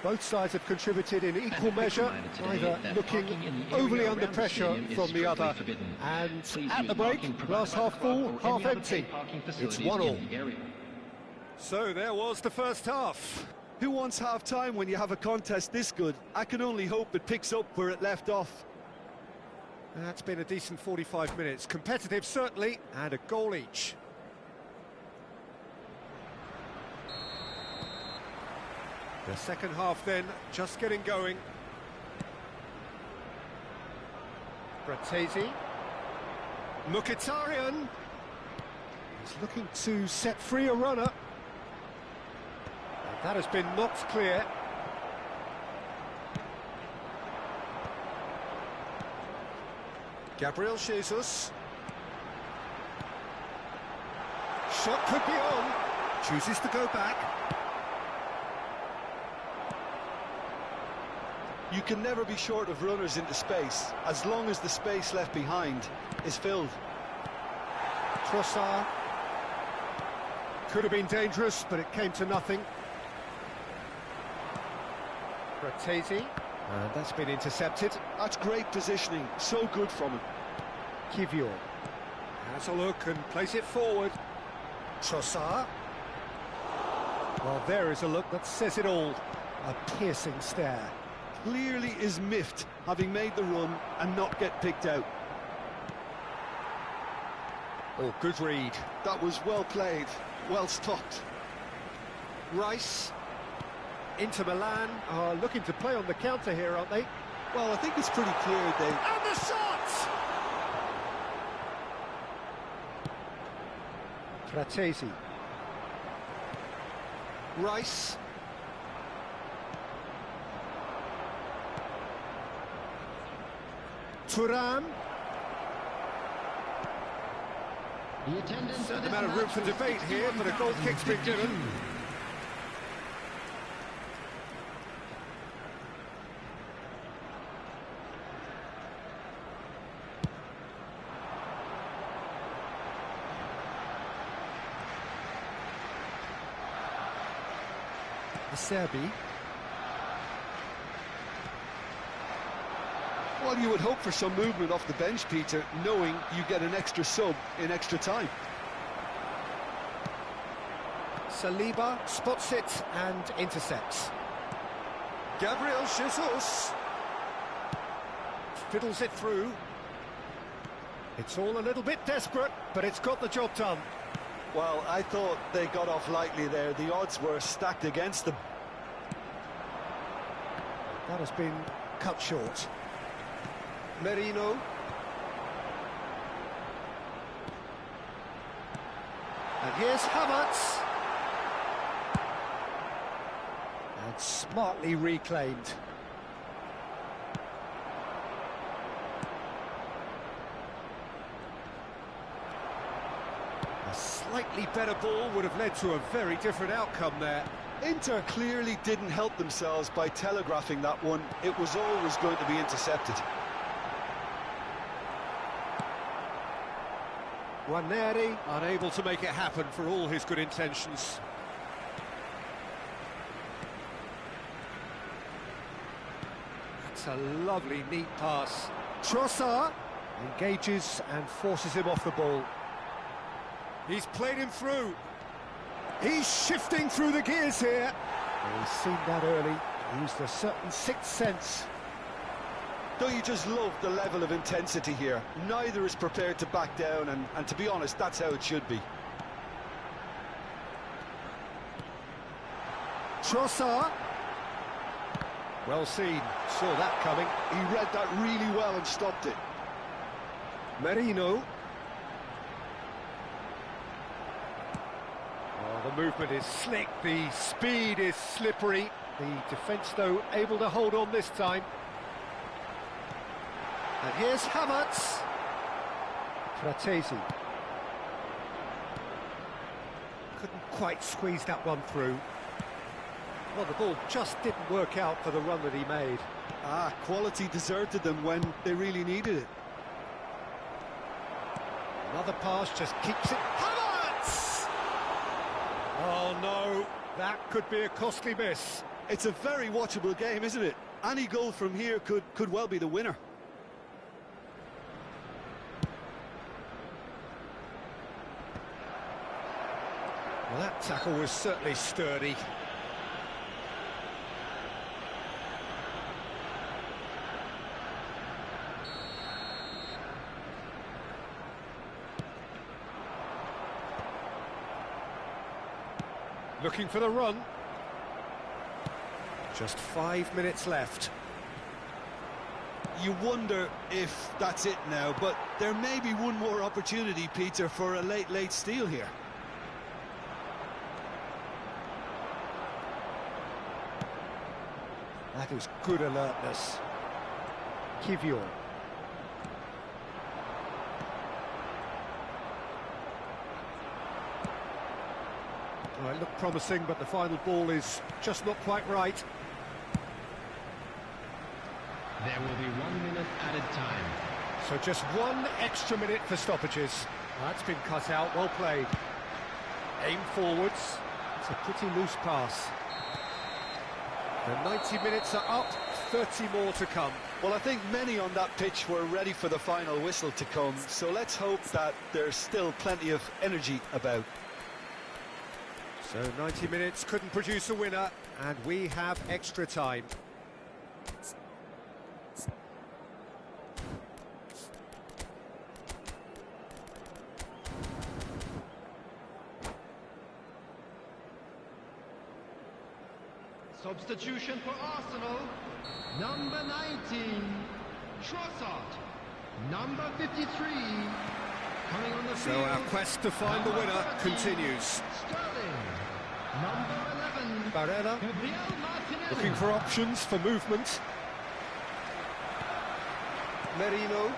Both sides have contributed in equal measure, neither looking overly under pressure from the other. And at the break, glass half full, half empty. It's 1-1. So there was the first half. Who wants half-time when you have a contest this good? I can only hope it picks up where it left off. That's been a decent 45 minutes. Competitive, certainly, and a goal each. The second half then, just getting going. Bratesi. Mkhitaryan. He's looking to set free a runner. That has been knocked clear. Gabriel Jesus. Shot could be on. Chooses to go back. You can never be short of runners into space, as long as the space left behind is filled. Trossard. Could have been dangerous, but it came to nothing. Bratesi. And that's been intercepted. That's great positioning, so good from him. Kivior has a look and plays it forward. Trossard. Well, there is a look that says it all. A piercing stare. Clearly is miffed, having made the run and not get picked out. Oh, good read. That was well played, well stopped. Rice. Inter Milan are looking to play on the counter here, aren't they? Well, I think it's pretty clear they... And the shot! Bratesi. Rice. Thuram. Certain amount of room for debate here, but a goal kick's been given. Serbi. Well, you would hope for some movement off the bench, Peter, knowing you get an extra sub in extra time. Saliba spots it and intercepts. Gabriel Jesus fiddles it through. It's all a little bit desperate, but it's got the job done. Well, I thought they got off lightly there. The odds were stacked against them. That has been cut short. Merino. And here's Havertz. And smartly reclaimed. A slightly better ball would have led to a very different outcome there. Inter clearly didn't help themselves by telegraphing that one. It was always going to be intercepted. Ranieri unable to make it happen for all his good intentions. That's a lovely, neat pass. Trossard engages and forces him off the ball. He's played him through. He's shifting through the gears here. Well, he's seen that early. Used a certain sixth sense. Don't you just love the level of intensity here? Neither is prepared to back down, and to be honest, that's how it should be. Trossard. Well seen. Saw that coming. He read that really well and stopped it. Merino. Oh, the movement is slick. The speed is slippery. The defence, though, able to hold on this time. And here's Havertz. Fratesi. Couldn't quite squeeze that one through. Well, the ball just didn't work out for the run that he made. Quality deserted them when they really needed it. Another pass just keeps it. Havertz! Oh, no. That could be a costly miss. It's a very watchable game, isn't it? Any goal from here could well be the winner. Well, that tackle was certainly sturdy. Looking for the run. Just 5 minutes left. You wonder if that's it now, but there may be one more opportunity, Peter, for a late steal here. That is good alertness. Kivior. Well, it looked promising, but the final ball is just not quite right. There will be 1 minute added time. So just 1 extra minute for stoppages. That's been cut out, well played. Aim forwards. It's a pretty loose pass. The 90 minutes are up, 30 more to come. Well, I think many on that pitch were ready for the final whistle to come, so let's hope that there's still plenty of energy about. So 90 minutes couldn't produce a winner, and we have extra time. Substitution for Arsenal. Number 19, Trossard. Number 53, coming on the field. So our quest to find the winner continues. Sterling. Number 11, Barella Gabriel Martinelli. looking for options for movement. Merino.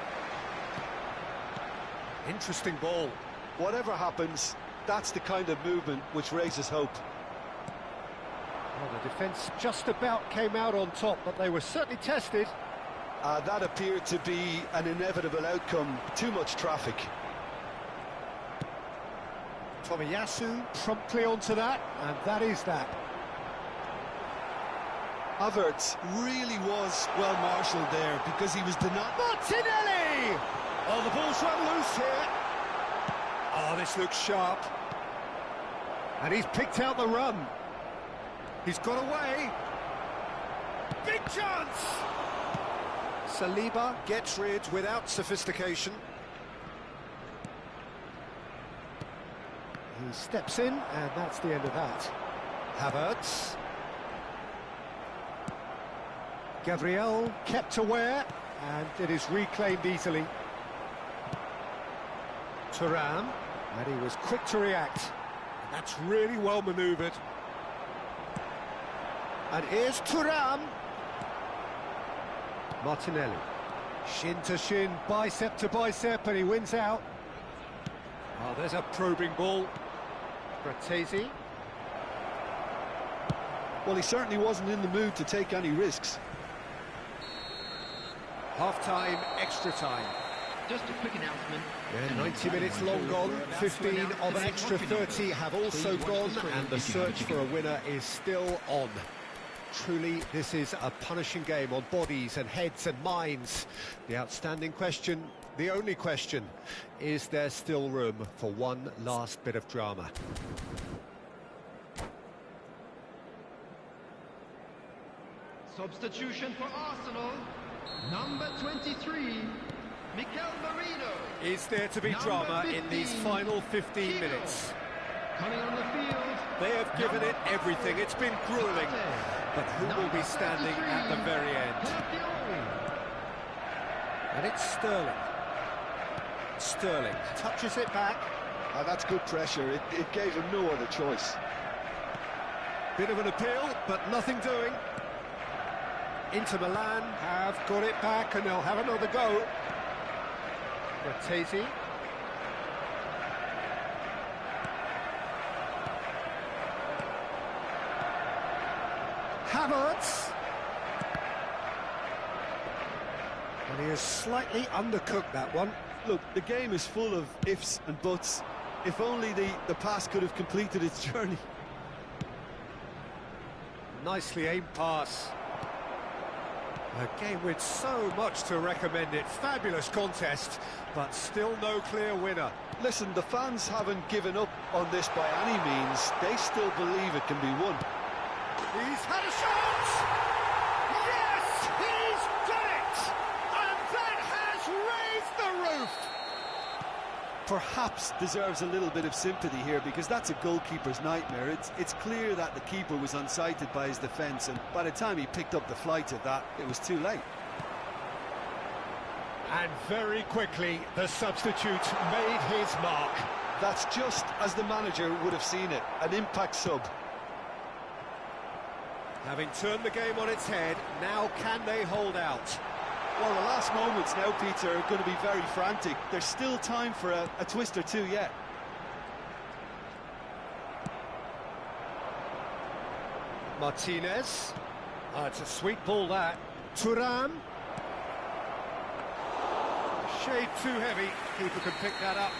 Interesting ball. Whatever happens, that's the kind of movement which raises hope. Well, the defence just about came out on top, but they were certainly tested. That appeared to be an inevitable outcome. Too much traffic. Tomiyasu promptly onto that, and that is that. Havertz really was well marshalled there because he was denied. Martinelli! Oh, the ball's run loose here. Oh, this looks sharp. And he's picked out the run. He's got away. Big chance! Saliba gets rid without sophistication. He steps in, and that's the end of that. Havertz. Gabriel kept aware, and it is reclaimed easily. Thuram, and he was quick to react. And that's really well manoeuvred. And here's Thuram. Martinelli. Shin to shin, bicep to bicep, and he wins out. Oh, there's a probing ball. Fratesi. Well, he certainly wasn't in the mood to take any risks. Half-time, extra time. Just a quick announcement. Yeah, 90 minutes long gone, 15 of an extra 30 have also gone, and the search for a winner is still on. Truly, this is a punishing game on bodies and heads and minds. The outstanding question, the only question, is there still room for one last bit of drama? Substitution for Arsenal. Number 23, Mikel Merino. Is there to be Number drama in these 15, final 15 Kiko. minutes? Coming on the field. They have given it everything. It's been grueling. But who will be standing at the very end? And it's Sterling. Sterling touches it back. That's good pressure. It gave him no other choice. Bit of an appeal, but nothing doing. Inter Milan have got it back, and they'll have another go. Fratesi. Havertz. And he has slightly undercooked that one. Look, the game is full of ifs and buts. If only the pass could have completed its journey. Nicely aimed pass. A game with so much to recommend it. Fabulous contest, but still no clear winner. Listen, the fans haven't given up on this by any means. They still believe it can be won. He's had a shot! Yes, he's done it! And that has raised the roof! Perhaps deserves a little bit of sympathy here because that's a goalkeeper's nightmare. It's clear that the keeper was unsighted by his defence, and by the time he picked up the flight of that, it was too late. And very quickly, the substitute made his mark. That's just as the manager would have seen it, an impact sub. Having turned the game on its head, now can they hold out? Well, the last moments now, Peter, are going to be very frantic. There's still time for a twist or two yet. Martinez. It's a sweet ball, that. Thuram. Shade too heavy. Keeper can pick that up.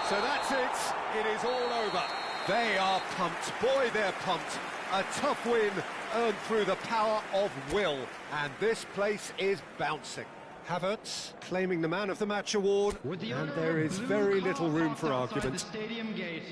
So that's it. It is all over. They are pumped. Boy, they're pumped. A tough win earned through the power of will. And this place is bouncing. Havertz claiming the Man of the Match award. And there is very little room for argument. The stadium gate.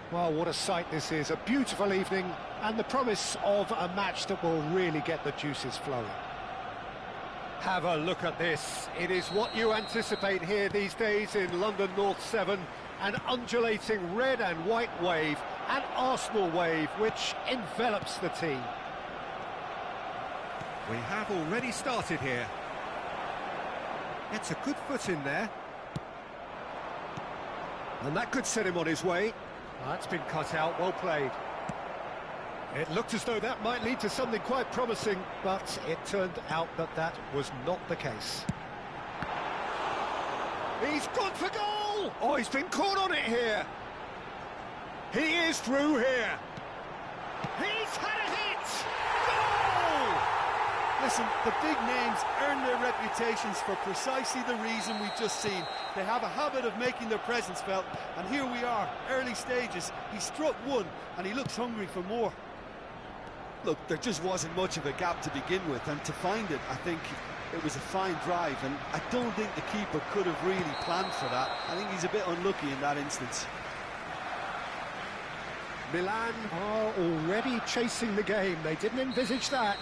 Well, what a sight this is. A beautiful evening and the promise of a match that will really get the juices flowing. Have a look at this. It is what you anticipate here these days in London North 7. An undulating red and white wave, an Arsenal wave which envelops the team. We have already started here. It's a good foot in there. And that could set him on his way. That's been cut out, well played. It looked as though that might lead to something quite promising, but it turned out that that was not the case. He's gone for goal! Oh, he's been caught on it here. He is through here. He's had a hit! Goal! Listen, the big names earn their reputations for precisely the reason we've just seen. They have a habit of making their presence felt, and here we are, early stages. He struck one, and he looks hungry for more. Look, there just wasn't much of a gap to begin with, and to find it, I think it was a fine drive, and I don't think the keeper could have really planned for that. I think he's a bit unlucky in that instance. Milan are already chasing the game. They didn't envisage that.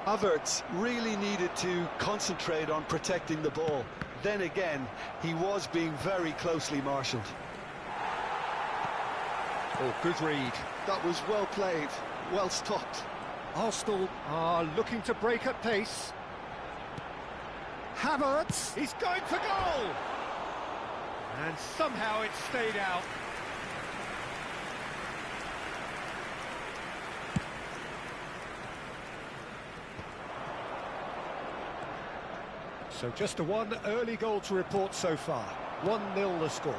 Havertz really needed to concentrate on protecting the ball. Then again, he was being very closely marshalled. Oh, good read. That was well played, well stopped. Arsenal are looking to break at pace. Havertz, he's going for goal! And somehow it stayed out. So just a one early goal to report so far. 1-0 the score.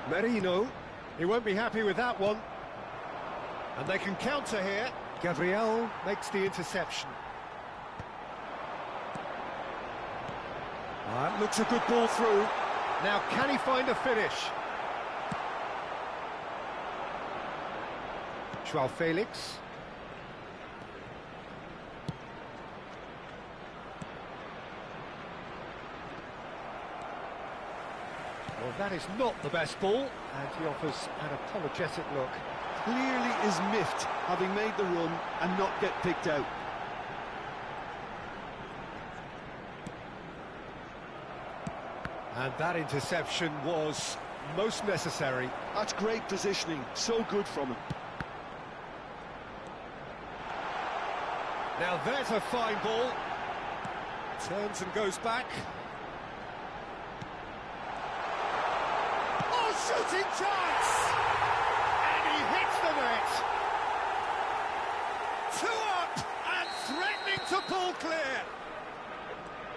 Merino, he won't be happy with that one. And they can counter here. Gabriel makes the interception. That looks a good ball through. Now can he find a finish? Joao Felix. Well, that is not the best ball, and he offers an apologetic look. Clearly is miffed, having made the run and not get picked out. And that interception was most necessary. That's great positioning, so good from him. Now there's a fine ball. Turns and goes back. Oh, shooting chance! And he hits the net. 2 up and threatening to pull clear.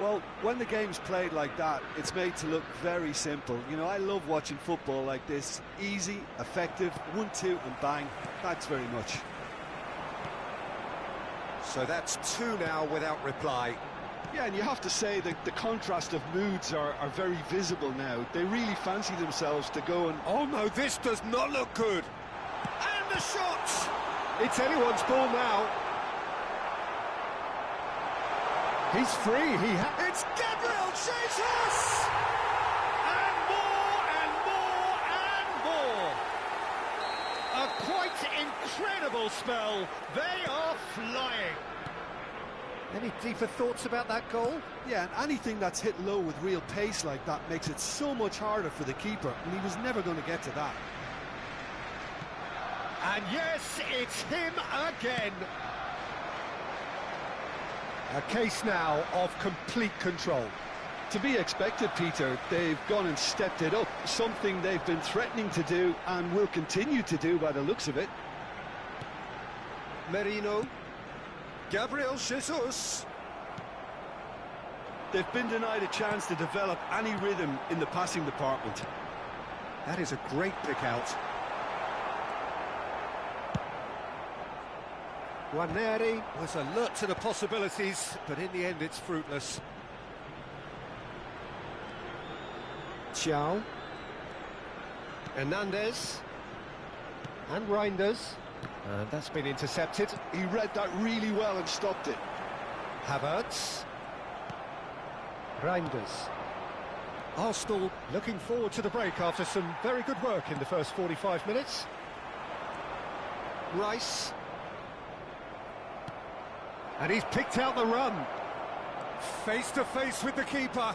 Well, when the game's played like that, it's made to look very simple. You know, I love watching football like this. Easy, effective, 1-2 and bang. Thanks very much. So that's 2 now without reply. Yeah, and you have to say that the contrast of moods are very visible now. They really fancy themselves to go and... Oh no, this does not look good. And the shot! It's anyone's ball now. He's free, it's Gabriel Jesus! And more and more and more! A quite incredible spell. They are flying. Any deeper thoughts about that goal? Yeah, and anything that's hit low with real pace like that makes it so much harder for the keeper, and he was never going to get to that. And yes, it's him again. A case now of complete control. To be expected, Peter. They've gone and stepped it up, something they've been threatening to do and will continue to do by the looks of it. Merino. Gabriel Jesus. They've been denied a chance to develop any rhythm in the passing department. That is a great pick out. Guarneri was alert to the possibilities, but in the end it's fruitless. Thiaw. Hernandez. And Reinders. And that's been intercepted. He read that really well and stopped it. Havertz. Reinders. Arsenal looking forward to the break after some very good work in the first 45 minutes. Rice. And he's picked out the run. Face to face with the keeper.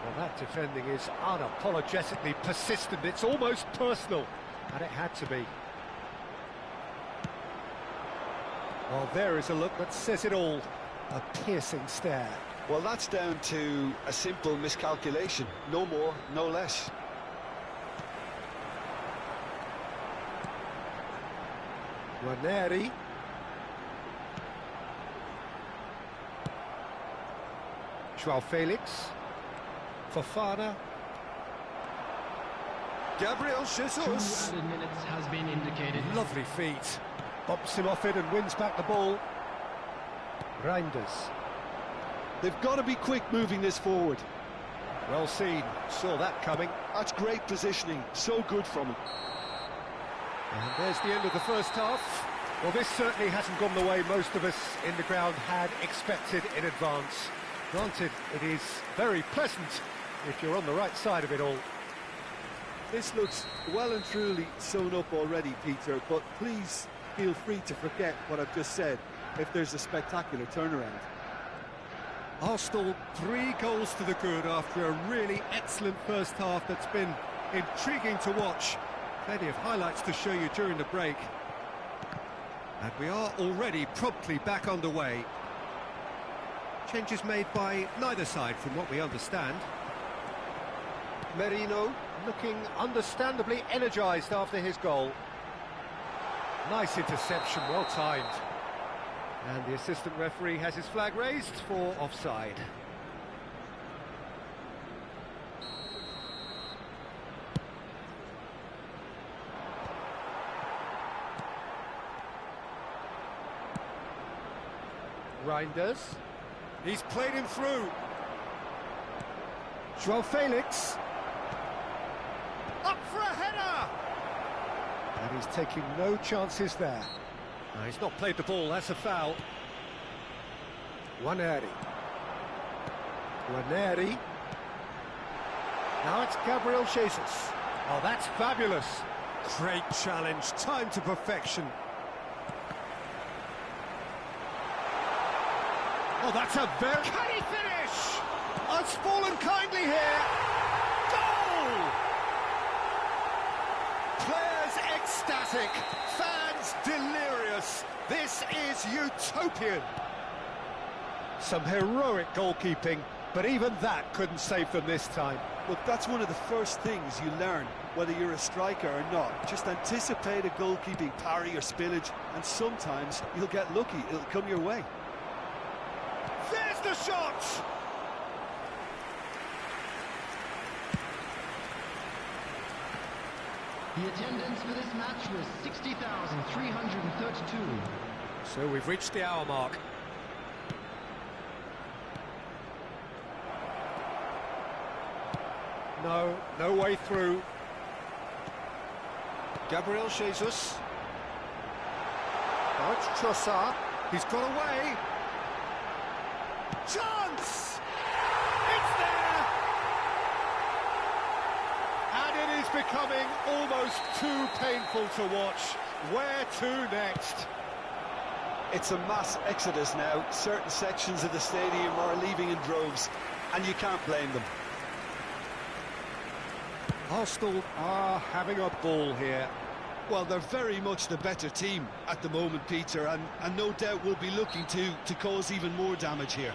Well, that defending is unapologetically persistent. It's almost personal, and it had to be. Well, there is a look that says it all. A piercing stare. Well, that's down to a simple miscalculation. No more, no less. Ranieri. Joao Felix. Fofana. Gabriel Jesus. 2 added minutes has been indicated. Lovely feet. Bumps him off it and wins back the ball. Reinders. They've got to be quick moving this forward. Well seen. Saw that coming. That's great positioning. So good from him. And there's the end of the first half. Well, this certainly hasn't gone the way most of us in the ground had expected in advance. Granted, it is very pleasant if you're on the right side of it all. This looks well and truly sewn up already, Peter, but please feel free to forget what I've just said if there's a spectacular turnaround. Arsenal 3 goals to the good after a really excellent first half that's been intriguing to watch. Plenty of highlights to show you during the break. And we are already promptly back underway. Changes made by neither side from what we understand. Merino looking understandably energised after his goal. Nice interception, well timed. And the assistant referee has his flag raised for offside. Reinders. He's played him through. Joao Felix. Up for a header! And he's taking no chances there. No, he's not played the ball, that's a foul. Ranieri. Ranieri. Now it's Gabriel Jesus. Oh, that's fabulous. Great challenge, timed to perfection. Oh, that's a very... Can he finish? It's fallen kindly here. Goal! Players ecstatic, fans delirious. This is utopian. Some heroic goalkeeping, but even that couldn't save them this time. Look, that's one of the first things you learn, whether you're a striker or not. Just anticipate a goalkeeping parry or spillage, and sometimes you'll get lucky. It'll come your way. There's the shot! The attendance for this match was 60,332. So we've reached the hour mark. No way through. Gabriel Jesus. Now it's Trossard. He's got away. Chance! It's there! And it is becoming almost too painful to watch. Where to next? It's a mass exodus now. Certain sections of the stadium are leaving in droves, and you can't blame them. Arsenal are having a ball here. Well, they're very much the better team at the moment, Peter, and no doubt will be looking to cause even more damage here.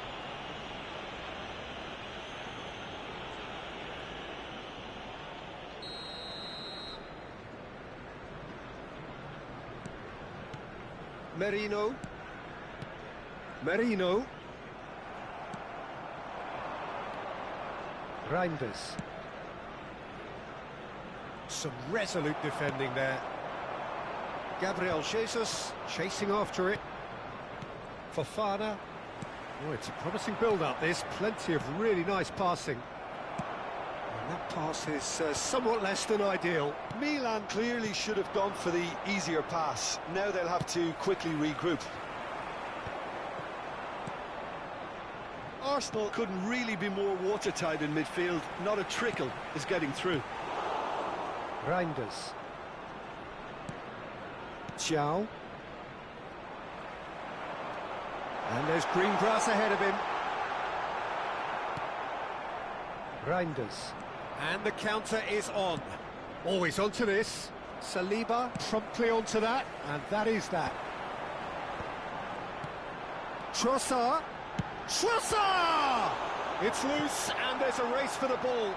Merino. Reinders. Some resolute defending there. Gabriel Jesus chasing after it. Fofana. Oh, it's a promising build-up, this. Plenty of really nice passing. And that pass is somewhat less than ideal. Milan clearly should have gone for the easier pass. Now they'll have to quickly regroup. Arsenal couldn't really be more watertight in midfield. Not a trickle is getting through. Reinders. Xiao. And there's green grass ahead of him. Reinders. And the counter is on. Always onto this. Saliba promptly onto that, and that is that. Trossard. Trossard! It's loose, and there's a race for the ball.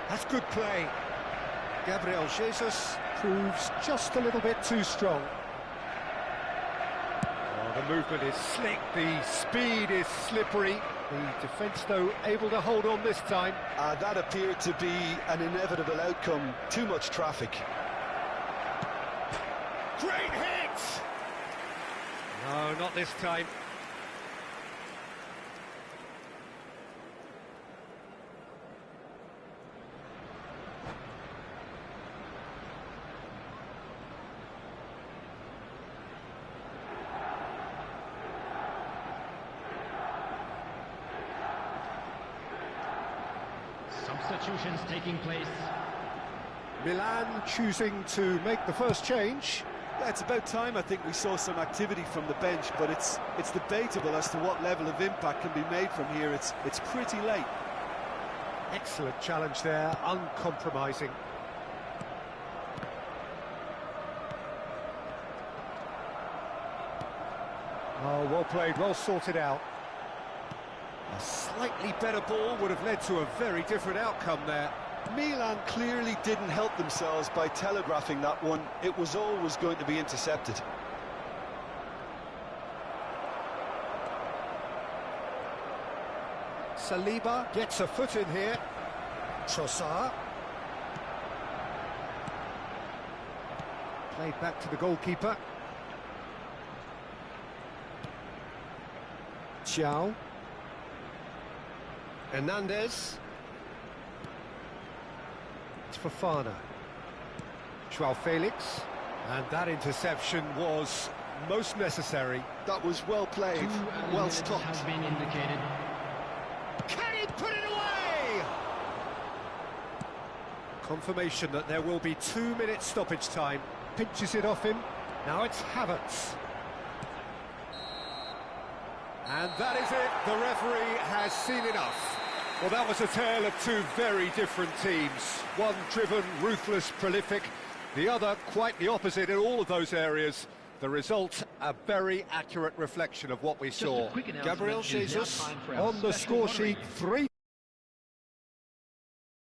That's good play. Gabriel Jesus proves just a little bit too strong. Oh, the movement is slick, the speed is slippery. The defence, though, able to hold on this time. That appeared to be an inevitable outcome. Too much traffic. Great hit! No, not this time. Substitutions taking place. Milan choosing to make the first change. Yeah, it's about time I think we saw some activity from the bench, but it's debatable as to what level of impact can be made from here. It's pretty late. Excellent challenge there, uncompromising. Oh, well played, well sorted out. A slightly better ball would have led to a very different outcome there. Milan clearly didn't help themselves by telegraphing that one. It was always going to be intercepted. Saliba gets a foot in here. Trossard. Played back to the goalkeeper. Xiao. Hernandez. It's Fofana. Joao Felix. And that interception was most necessary. That was well played, well Minutes stopped. has been indicated. Can he put it away? Confirmation that there will be 2 minutes stoppage time. Pinches it off him. Now it's Havertz. And that is it. The referee has seen enough. Well, that was a tale of two very different teams. One driven, ruthless, prolific. The other quite the opposite in all of those areas. The result, a very accurate reflection of what we saw. a quick announcement. Gabriel It is now Jesus time for our on the special score sheet, moderator. 3.